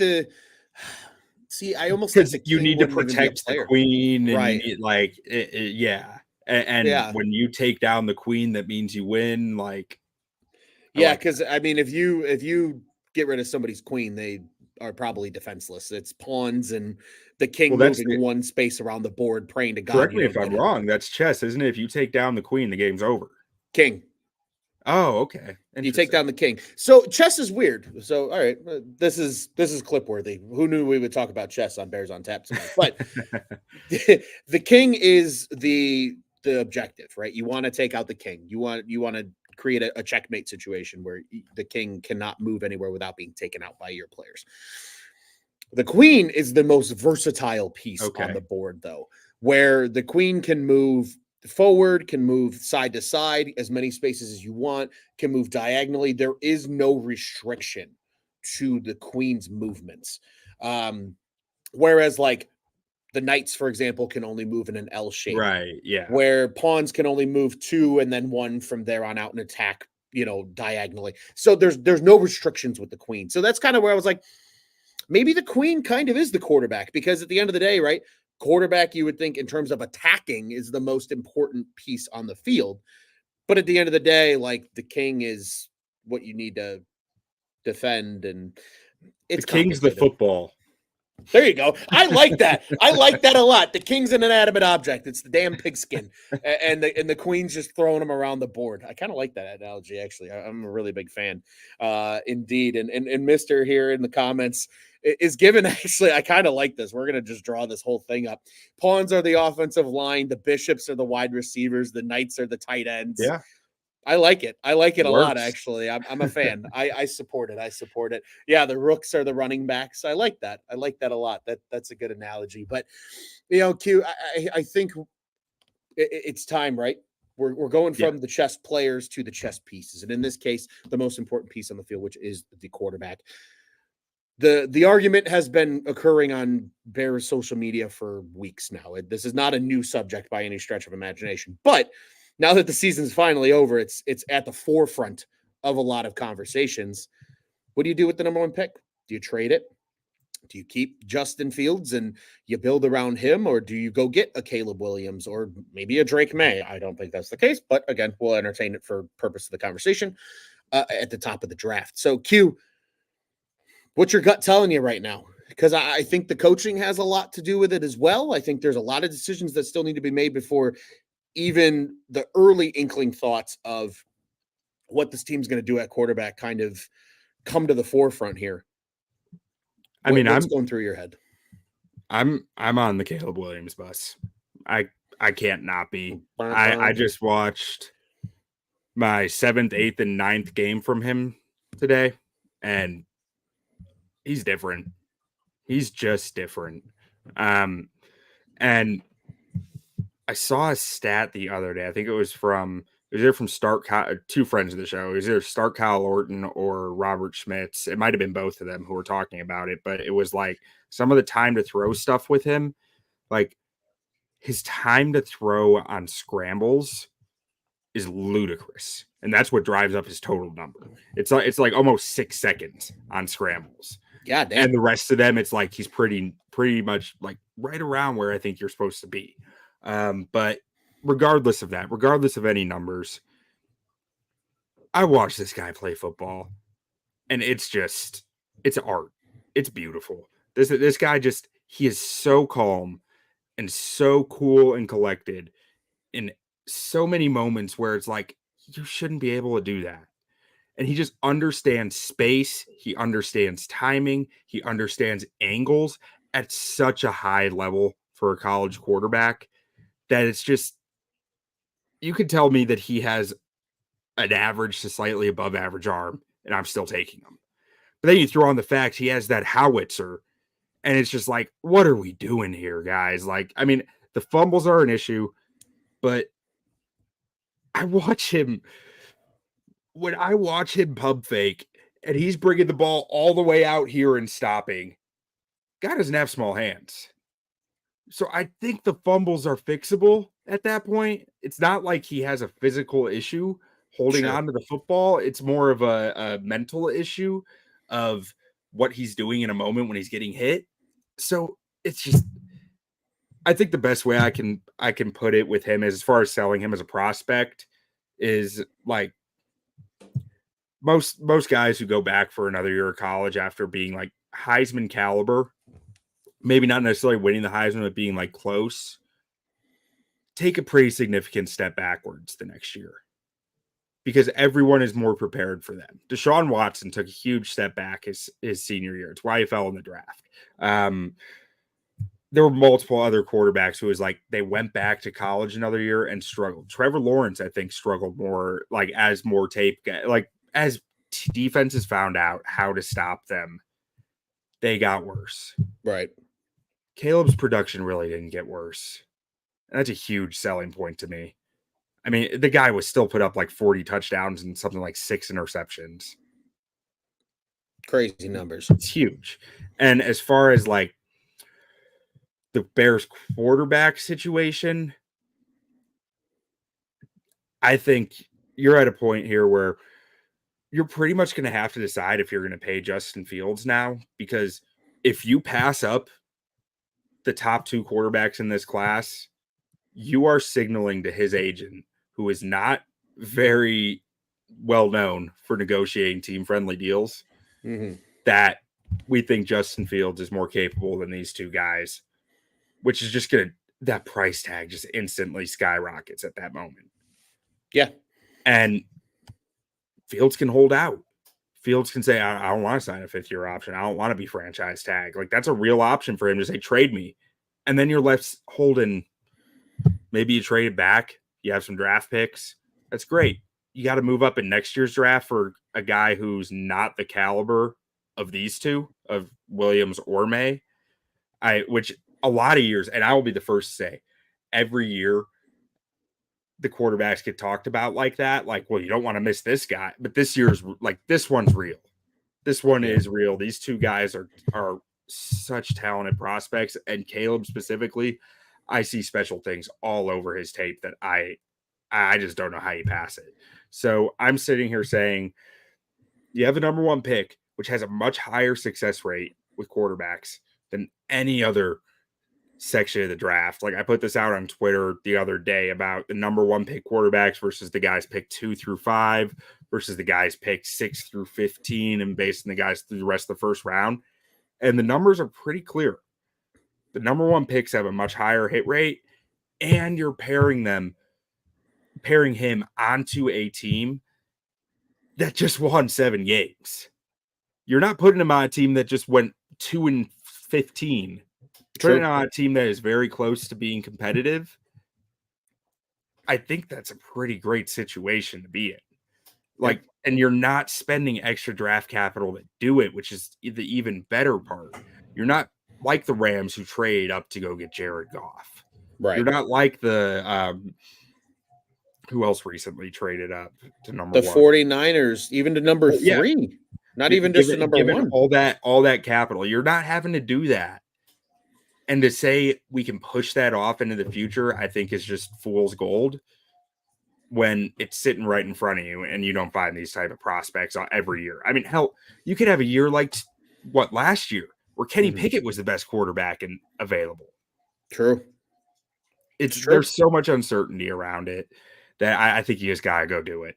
see, I almost think Because the you king need to wouldn't even be a protect the player. queen, and you Right. need yeah. And Yeah. when you take down the queen, that means you win. Like I Yeah. like Cause I mean, if you get rid of somebody's queen, they are probably defenseless. It's pawns and the well, king that's moving one space around the board, praying to God correct you me if don't get I'm it. wrong. That's chess, isn't it? If you take down the queen, the game's over. King. Oh, okay, You take interesting. down the king. So chess is weird. So all right, this is clip worthy. Who knew we would talk about chess on Bears on Tap tonight? But the king is the objective, right? You want to take out the king. You want to create a checkmate situation where the king cannot move anywhere without being taken out by your players. The queen is the most versatile piece on Okay, the board, though, where the queen can move forward, can move side to side as many spaces as you want, can move diagonally. There is no restriction to the queen's movements. Whereas, like, the knights, for example, can only move in an L shape, right, yeah. where pawns can only move two and then one from there on out and attack, diagonally. So there's no restrictions with the queen. So that's kind of where I was like, maybe the queen kind of is the quarterback because at the end of the day, right? Quarterback, you would think in terms of attacking is the most important piece on the field. But at the end of the day, like the king is what you need to defend, and The it's king's the complicated. football. There you go. I like that. I like that a lot. The king's an inanimate object. It's the damn pigskin, and the queen's just throwing them around the board. I kind of like that analogy. Actually, I'm a really big fan, indeed. And Mister here in the comments is given. Actually, I kind of like this. We're gonna just draw this whole thing up. Pawns are the offensive line. The bishops are the wide receivers. The knights are the tight ends. Yeah, I like it. I like it it a lot, works. actually. I'm a fan. I support it. I support it. Yeah, the rooks are the running backs. I like that. I like that a lot. That's a good analogy. But Q, I think it's time, right? We're going Yeah, from the chess players to the chess pieces, and in this case, the most important piece on the field, which is the quarterback. The argument has been occurring on Bears social media for weeks now. This is not a new subject by any stretch of imagination, but now that the season's finally over, it's at the forefront of a lot of conversations. What do you do with the number one pick? Do you trade it? Do you keep Justin Fields and you build around him, or do you go get a Caleb Williams or maybe a Drake May? I don't think that's the case, but again, we'll entertain it for purpose of the conversation at the top of the draft. So, Q, what's your gut telling you right now? Because I think the coaching has a lot to do with it as well. I think there's a lot of decisions that still need to be made before even the early inkling thoughts of what this team's going to do at quarterback kind of come to the forefront here. I mean, What's going through your head? I'm on the Caleb Williams bus. I I can't not be. Bum, I bum. just watched my 7th, 8th, and 9th game from him today, and he's different. He's just different. Um, and I saw a stat the other day. I think it was either from two friends of the show. It was either Stark Kyle Orton or Robert Schmitz. It might have been both of them who were talking about it, but it was like some of the time to throw stuff with him, like his time to throw on scrambles is ludicrous. And that's what drives up his total number. It's like almost 6 seconds on scrambles. Yeah, damn. And the rest of them, it's like he's pretty much like right around where I think you're supposed to be. But regardless of that, regardless of any numbers, I watched this guy play football, and it's art. It's beautiful. This guy he is so calm and so cool and collected in so many moments where it's like you shouldn't be able to do that. and he just understands space. He understands timing. He understands angles at such a high level for a college quarterback that it's just, you could tell me that he has an average to slightly above average arm, and I'm still taking him. But then you throw on the fact he has that howitzer, and it's just like, what are we doing here, guys? Like, I mean, the fumbles are an issue, but I watch him when I watch him pump fake and he's bringing the ball all the way out here and stopping. Guy doesn't have small hands. So I think the fumbles are fixable at that point. It's not like he has a physical issue holding Sure. on to the football. It's more of a mental issue of what he's doing in a moment when he's getting hit. So it's just, I think the best way I can put it with him is, as far as selling him as a prospect, is like most guys who go back for another year of college after being like Heisman caliber, maybe not necessarily winning the Heisman, but being like close, take a pretty significant step backwards the next year because everyone is more prepared for them. Deshaun Watson took a huge step back his senior year. It's why he fell in the draft. There were multiple other quarterbacks who was like, they went back to college another year and struggled. Trevor Lawrence, I think, struggled more, like as more tape, like as defenses found out how to stop them, they got worse. Right. Caleb's production really didn't get worse. And that's a huge selling point to me. I mean, the guy was still put up like 40 touchdowns and something like 6 interceptions. Crazy numbers. It's huge. And as far as like the Bears quarterback situation, I think you're at a point here where you're pretty much going to have to decide if you're going to pay Justin Fields now, because if you pass up the top 2 quarterbacks in this class, you are signaling to his agent, who is not very well known for negotiating team-friendly deals, that we think Justin Fields is more capable than these 2 guys, which is just going to, that price tag just instantly skyrockets at that moment. Yeah. And Fields can hold out. Fields can say, I don't want to sign a 5th-year option. I don't want to be franchise tag. Like, that's a real option for him to say, trade me. And then you're left holding, maybe you trade it back. You have some draft picks. That's great. You got to move up in next year's draft for a guy who's not the caliber of these 2, of Williams or May. Which a lot of years, and I will be the first to say, every year the quarterbacks get talked about like that. Like, well, you don't want to miss this guy. But this year's, like, this one's real. This one is real. These 2 guys are such talented prospects. And Caleb specifically, I see special things all over his tape that I just don't know how you pass it. So I'm sitting here saying, you have a number 1 pick, which has a much higher success rate with quarterbacks than any other section of the draft. Like, I put this out on Twitter the other day about the number 1 pick quarterbacks versus the guys picked 2 through 5 versus the guys picked 6 through 15 and basing the guys through the rest of the first round. And the numbers are pretty clear. The number 1 picks have a much higher hit rate, and you're pairing him onto a team that just won 7 games. You're not putting him on a team that just went 2-15. Putting on a team that is very close to being competitive. I think that's a pretty great situation to be in. Like, and you're not spending extra draft capital to do it, which is the even better part. You're not like the Rams who trade up to go get Jared Goff. Right. You're not like the who else recently traded up to number the 1? 49ers, even to number 3. Yeah. Not even just to number 1. All that capital. You're not having to do that. And to say we can push that off into the future, I think is just fool's gold when it's sitting right in front of you and you don't find these type of prospects every year. I mean, hell, you could have a year like last year where Kenny Pickett was the best quarterback and available. True. There's so much uncertainty around it that I think you just got to go do it.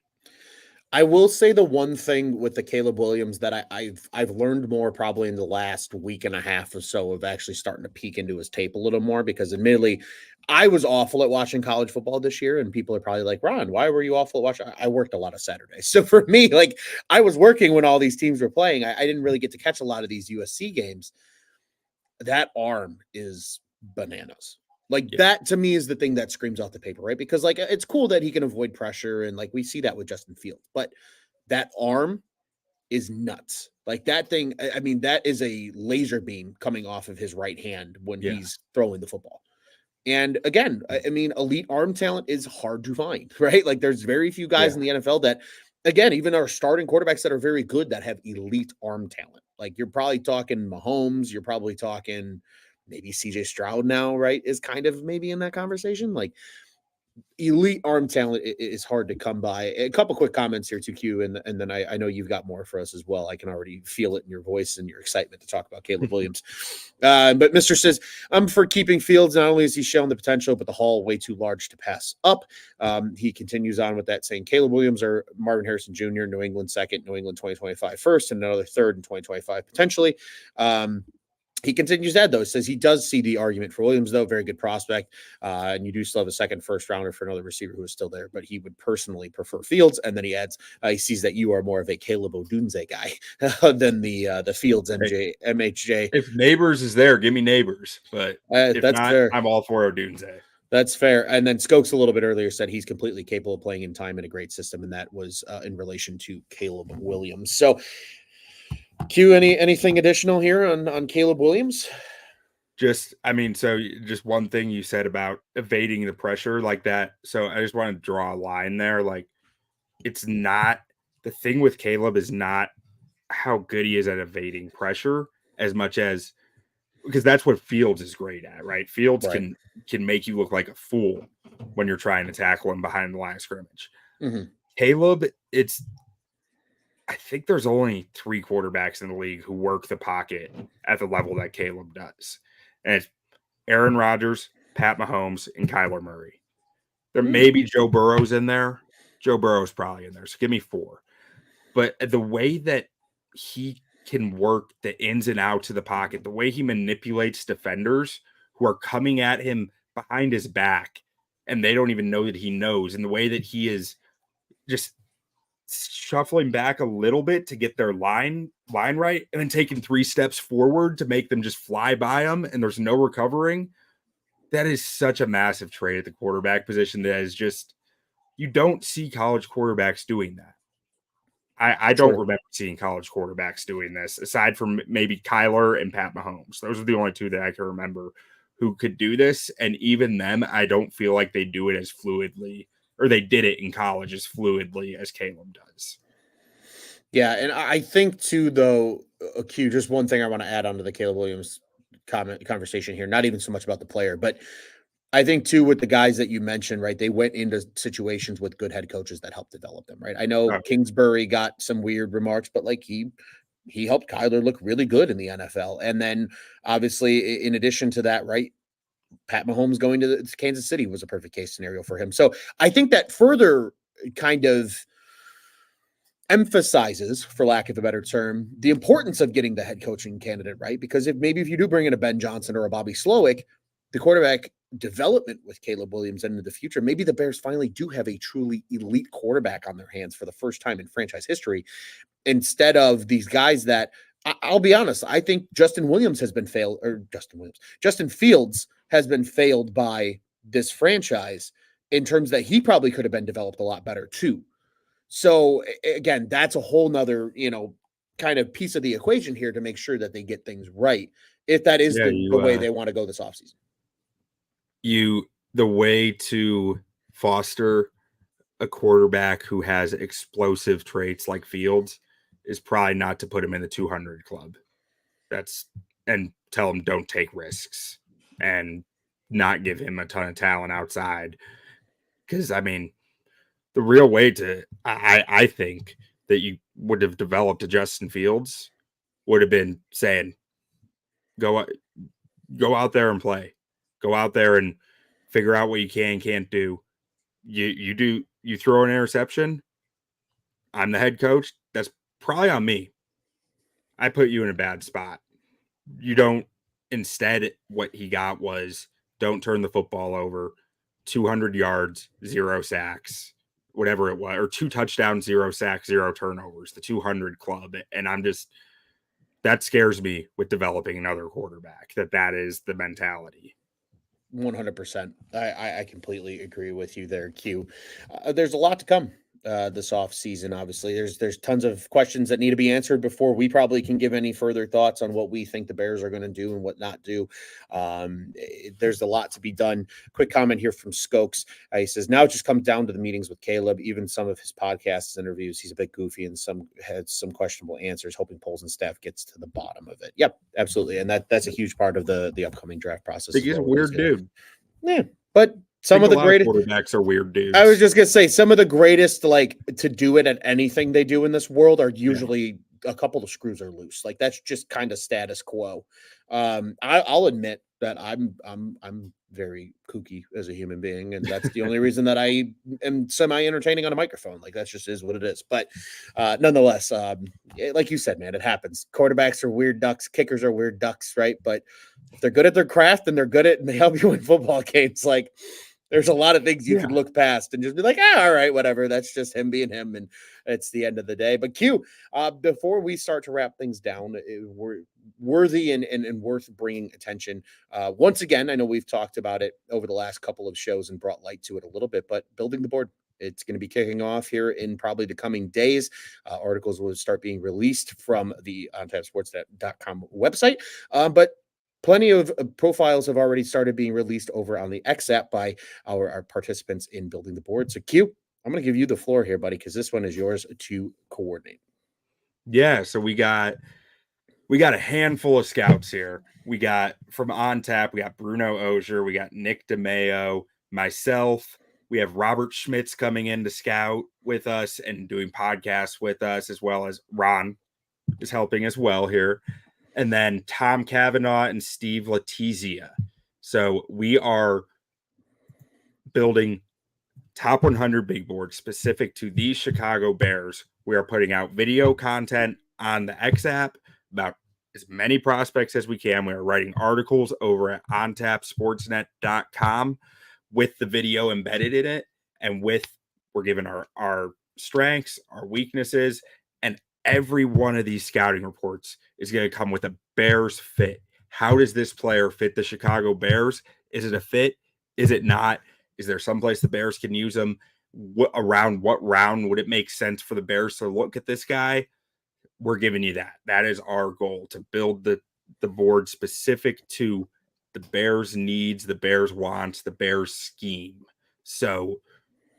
I will say the one thing with the Caleb Williams that I've learned more probably in the last week and a half or so of actually starting to peek into his tape a little more, because admittedly I was awful at watching college football this year, and people are probably like, Ron, why were you awful at watching? I worked a lot of Saturdays. So for me, like I was working when all these teams were playing. I didn't really get to catch a lot of these USC games. That arm is bananas. Like Yeah. that to me is the thing that screams off the paper, right? Because like it's cool that he can avoid pressure and like we see that with Justin Fields, but that arm is nuts. Like that thing, I mean, that is a laser beam coming off of his right hand when Yeah. he's throwing the football. And again, I mean, elite arm talent is hard to find, right? Like there's very few guys Yeah. in the NFL that, again, even our starting quarterbacks that are very good that have elite arm talent. Like you're probably talking Mahomes, you're probably talking maybe CJ Stroud now, right? Is kind of maybe in that conversation. Like elite arm talent is hard to come by. A couple quick comments here to Q, and then I know you've got more for us as well. I can already feel it in your voice and your excitement to talk about Caleb Williams. But Mr. says, I'm for keeping Fields. Not only is he shown the potential, but the haul way too large to pass up. He continues on with that saying Caleb Williams or Marvin Harrison Jr., New England second, New England 2025 first, and another third in 2025 potentially. He continues that though. Says he does see the argument for Williams, though. Very good prospect. And you do still have a second first rounder for another receiver who is still there, but he would personally prefer Fields. And then he adds, he sees that you are more of a Caleb Odunze guy than the Fields MHJ. If Neighbors is there, give me Neighbors. But if That's not, fair. I'm all for Odunze. That's fair. And then Skokes a little bit earlier said he's completely capable of playing in time in a great system, and that was in relation to Caleb Williams. So Q, anything additional here on Caleb Williams? Just, I mean, so just one thing you said about evading the pressure like that. So I just want to draw a line there. Like, it's not the thing with Caleb is not how good he is at evading pressure as much as because that's what Fields is great at, right? Fields Right. can make you look like a fool when you're trying to tackle him behind the line of scrimmage. Mm-hmm. Caleb, I think there's only 3 quarterbacks in the league who work the pocket at the level that Caleb does. And it's Aaron Rodgers, Pat Mahomes, and Kyler Murray. There may be Joe Burrow's in there. Joe Burrow's probably in there. So give me 4. But the way that he can work the ins and outs of the pocket, the way he manipulates defenders who are coming at him behind his back and they don't even know that he knows, and the way that he is just shuffling back a little bit to get their line right and then taking 3 steps forward to make them just fly by them and there's no recovering. That is such a massive trait at the quarterback position that is just you don't see college quarterbacks doing that. I don't remember seeing college quarterbacks doing this aside from maybe Kyler and Pat Mahomes. Those are the only 2 that I can remember who could do this. And even them, I don't feel like they do it as fluidly or they did it in college as fluidly as Caleb does. Yeah, and I think too, though, Q, just one thing I want to add onto the Caleb Williams conversation here, not even so much about the player, but I think too with the guys that you mentioned, right? They went into situations with good head coaches that helped develop them, right? I know Kingsbury got some weird remarks, but like he helped Kyler look really good in the NFL. And then obviously, in addition to that, right? Pat Mahomes going to Kansas City was a perfect case scenario for him. So I think that further kind of emphasizes, for lack of a better term, the importance of getting the head coaching candidate, right? Because if you do bring in a Ben Johnson or a Bobby Slowick, the quarterback development with Caleb Williams into the future, maybe the Bears finally do have a truly elite quarterback on their hands for the first time in franchise history, instead of these guys that I'll be honest, I think Justin Fields has been failed by this franchise in terms that he probably could have been developed a lot better too. So again, that's a whole nother, kind of piece of the equation here to make sure that they get things right. If that is the way they want to go this offseason. The way to foster a quarterback who has explosive traits like Fields is probably not to put him in the 200 club. And tell him don't take risks and not give him a ton of talent outside. Because, I mean, the real way I think that you would have developed a Justin Fields would have been saying, go out there and play. Go out there and figure out what you can't do. You throw an interception. I'm the head coach. That's probably on me. I put you in a bad spot. You don't. Instead, what he got was don't turn the football over, 200 yards, 0 sacks, whatever it was, or 2 touchdowns, 0 sacks, 0 turnovers, the 200 club. And that scares me with developing another quarterback, that is the mentality. 100%. I completely agree with you there, Q. There's a lot to come this off season. Obviously, there's tons of questions that need to be answered before we probably can give any further thoughts on what we think the Bears are going to do and what not do. There's a lot to be done. Quick comment here from Skokes. He says, now it just comes down to the meetings with Caleb. Even some of his podcasts interviews, he's a bit goofy and some had some questionable answers. Hoping Poles and staff gets to the bottom of it. Yep, absolutely, and that's a huge part of the upcoming draft process. He's a weird dude. Yeah, but some of the greatest quarterbacks are weird dudes. I was just gonna say some of the greatest, like, to do it at anything they do in this world are usually a couple of screws are loose. Like, that's just kind of status quo. I'll admit that I'm very kooky as a human being, and that's the only reason that I am semi-entertaining on a microphone. Like, that's just is what it is. But nonetheless, like you said, man, it happens. Quarterbacks are weird ducks, kickers are weird ducks, right? But if they're good at their craft and they're good at and they help you win football games, like, there's a lot of things you can look past and just be like, all right, whatever. That's just him being him. And it's the end of the day. But Q, before we start to wrap things down, we're worthy and worth bringing attention. Once again, I know we've talked about it over the last couple of shows and brought light to it a little bit, but building the board. It's going to be kicking off here in probably the coming days. Articles will start being released from the ontapsports.com website. But plenty of profiles have already started being released over on the X app by our participants in building the board. So Q, I'm going to give you the floor here, buddy, because this one is yours to coordinate. Yeah, so we got a handful of scouts here. We got from OnTap, we got Bruno Ogier, we got Nick DeMeo, myself. We have Robert Schmitz coming in to scout with us and doing podcasts with us, as well as Ron is helping as well here. And then Tom Cavanaugh and Steve Letizia. So we are building top 100 big board specific to these Chicago Bears. We are putting out video content on the X app about as many prospects as we can. We are writing articles over at ontapsportsnet.com with the video embedded in it. And we're giving our strengths, our weaknesses, and every one of these scouting reports is going to come with a Bears fit. How does this player fit the Chicago Bears? Is it a fit? Is it not? Is there someplace the Bears can use them? Around what round would it make sense for the Bears to look at this guy? We're giving you that. That is our goal, to build the board specific to the Bears' needs, the Bears' wants, the Bears' scheme. So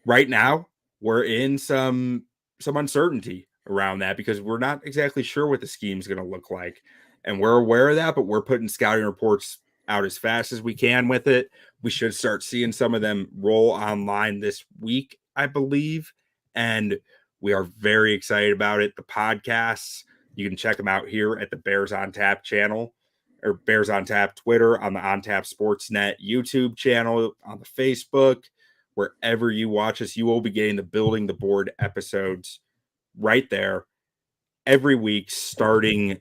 right now, we're in some uncertainty around that because we're not exactly sure what the scheme is going to look like. And we're aware of that, but we're putting scouting reports out as fast as we can with it. We should start seeing some of them roll online this week, I believe. And we are very excited about it. The podcasts, you can check them out here at the Bears on Tap channel, or Bears on Tap Twitter, on the On Tap Sportsnet YouTube channel, on the Facebook, wherever you watch us. You will be getting the Building the Board episodes right there every week starting,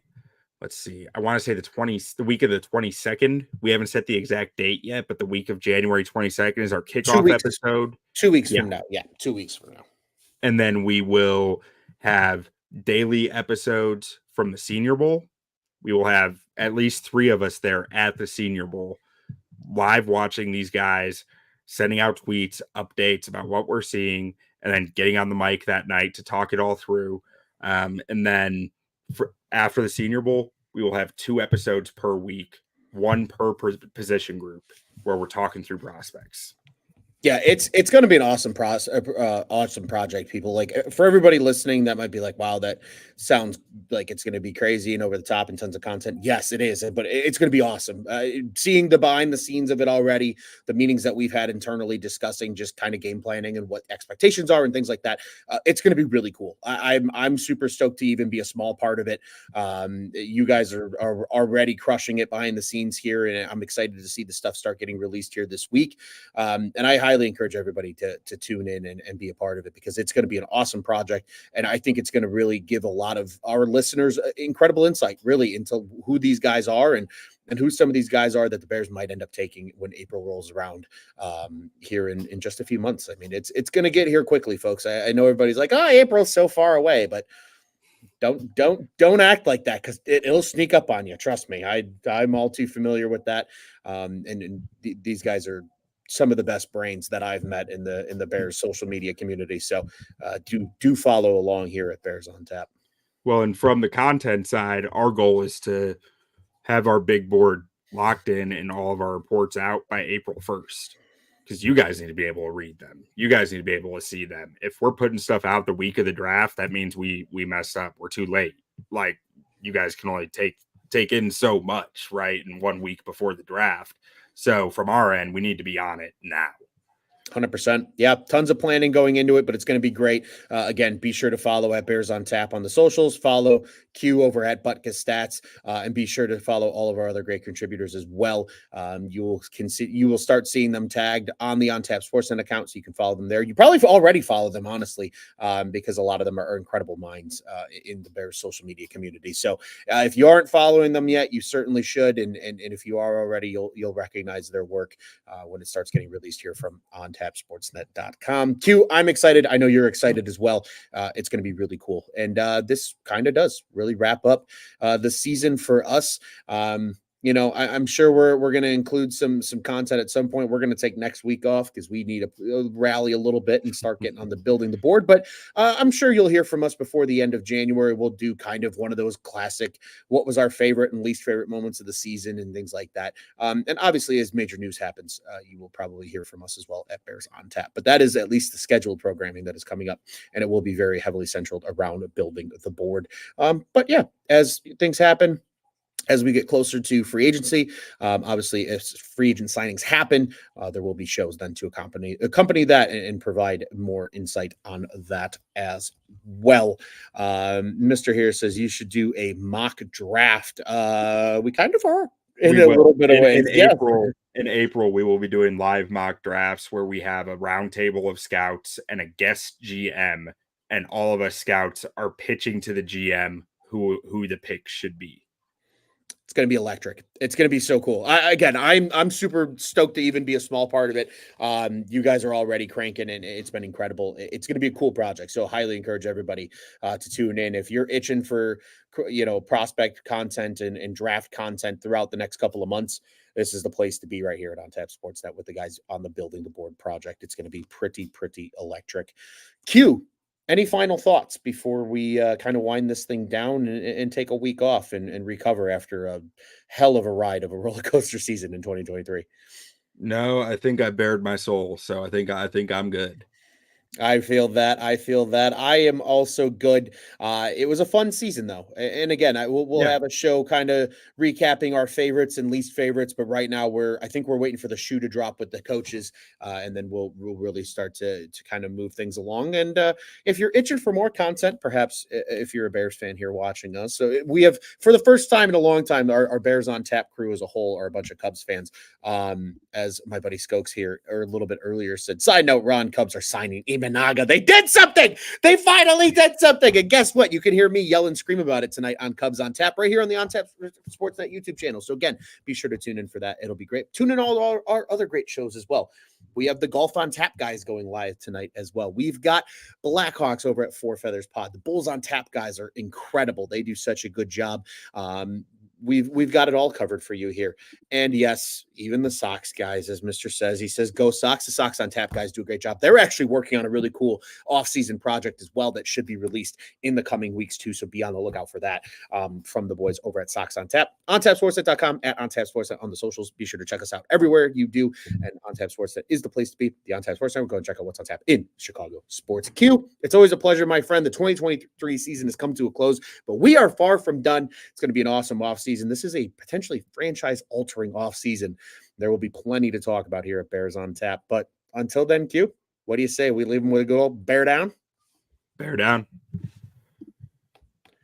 let's see, I want to say the week of the 22nd. We haven't set the exact date yet, but the week of January 22nd is our kickoff episode. 2 weeks from now. Yeah, 2 weeks from now. And then we will have daily episodes from the Senior Bowl. We will have at least 3 of us there at the Senior Bowl, live watching these guys, sending out tweets, updates about what we're seeing, and then getting on the mic that night to talk it all through. And then after the Senior Bowl, we will have 2 episodes per week, 1 per position group, where we're talking through prospects. Yeah, it's going to be an awesome awesome project, people. Like, for everybody listening, that might be like, wow, that sounds like it's going to be crazy and over the top and tons of content. Yes, it is, but it's going to be awesome. Seeing the behind the scenes of it already, the meetings that we've had internally discussing just kind of game planning and what expectations are and things like that. It's going to be really cool. I'm super stoked to even be a small part of it. You guys are already crushing it behind the scenes here, and I'm excited to see the stuff start getting released here this week. And I highly encourage everybody to tune in and be a part of it, because it's going to be an awesome project. And I think it's going to really give a lot of our listeners incredible insight really into who these guys are and and who some of these guys are that the Bears might end up taking when April rolls around here in just a few months. I mean, it's going to get here quickly, folks. I know everybody's like, oh, April's so far away, but don't act like that, because it'll sneak up on you. Trust me. I'm all too familiar with that. These guys are some of the best brains that I've met in the Bears social media community. So do follow along here at Bears on Tap. Well, and from the content side, our goal is to have our big board locked in and all of our reports out by April 1st. Because you guys need to be able to read them. You guys need to be able to see them. If we're putting stuff out the week of the draft, that means we messed up. We're too late. Like, you guys can only take in so much, right, in 1 week before the draft. So from our end, we need to be on it now. 100%. Yeah, tons of planning going into it, but it's going to be great. Again, be sure to follow at Bears on Tap on the socials. Follow Q over at Butkus Stats, and be sure to follow all of our other great contributors as well. You will start seeing them tagged on the On Tap Sportsnet account, so you can follow them there. You probably already follow them, honestly, because a lot of them are incredible minds in the Bears social media community. So if you aren't following them yet, you certainly should. And if you are already, you'll recognize their work when it starts getting released here from ontapsportsnet.com. Q, I'm excited. I know you're excited as well. It's going to be really cool. And this kind of does really wrap up the season for us. I'm sure we're going to include some content at some point. We're going to take next week off because we need to rally a little bit and start getting on the building the board. But I'm sure you'll hear from us before the end of January. We'll do kind of one of those classic, what was our favorite and least favorite moments of the season and things like that. And obviously, as major news happens, you will probably hear from us as well at Bears on Tap. But that is at least the scheduled programming that is coming up, and it will be very heavily centered around building the board. But yeah, as things happen, as we get closer to free agency, obviously, if free agent signings happen, there will be shows then to accompany that and provide more insight on that as well. Mr. Here says you should do a mock draft. We kind of are in a little bit of ways. In April, we will be doing live mock drafts where we have a round table of scouts and a guest GM, and all of us scouts are pitching to the GM who the pick should be. It's going to be electric. It's going to be so cool. I'm super stoked to even be a small part of it. You guys are already cranking, and it's been incredible. It's going to be a cool project. So highly encourage everybody to tune in. If you're itching for, prospect content and draft content throughout the next couple of months, this is the place to be right here at On Tap Sportsnet with the guys on the Building the Board project. It's going to be pretty electric. Q, any final thoughts before we kind of wind this thing down and take a week off and recover after a hell of a ride of a roller coaster season in 2023? No, I think I bared my soul, so I think I'm good. I feel that. I am also good. It was a fun season, though. And again, we'll have a show kind of recapping our favorites and least favorites. But right now, I think we're waiting for the shoe to drop with the coaches, and then we'll really start to kind of move things along. And if you're itching for more content, perhaps if you're a Bears fan here watching us, so we have, for the first time in a long time, our Bears on Tap crew as a whole are a bunch of Cubs fans. As my buddy Skokes here, or a little bit earlier, said, side note, Ron, Cubs are signing Imanaga. They did something. They finally did something. And guess what? You can hear me yell and scream about it tonight on Cubs on Tap, right here on the On Tap Sportsnet YouTube channel. So again, be sure to tune in for that. It'll be great. Tune in all our other great shows as well. We have the Golf on Tap guys going live tonight as well. We've got Blackhawks over at Four Feathers Pod. The Bulls on Tap guys are incredible. They do such a good job. We've got it all covered for you here. And yes, even the Sox guys, as Mr. says, he says, go Sox. The Sox on Tap guys do a great job. They're actually working on a really cool offseason project as well that should be released in the coming weeks too. So be on the lookout for that from the boys over at Sox on Tap. OnTapSportsNet.com, at OnTap Sportsnet on the socials. Be sure to check us out everywhere you do. And OnTap Sportsnet is the place to be. The OnTap Sportsnet. We're going to check out what's on tap in Chicago sports. Q, it's always a pleasure, my friend. The 2023 season has come to a close, but we are far from done. It's going to be an awesome offseason. This is a potentially franchise-altering offseason. There will be plenty to talk about here at Bears on Tap. But until then, Q, what do you say? We leave them with a good old bear down? Bear down.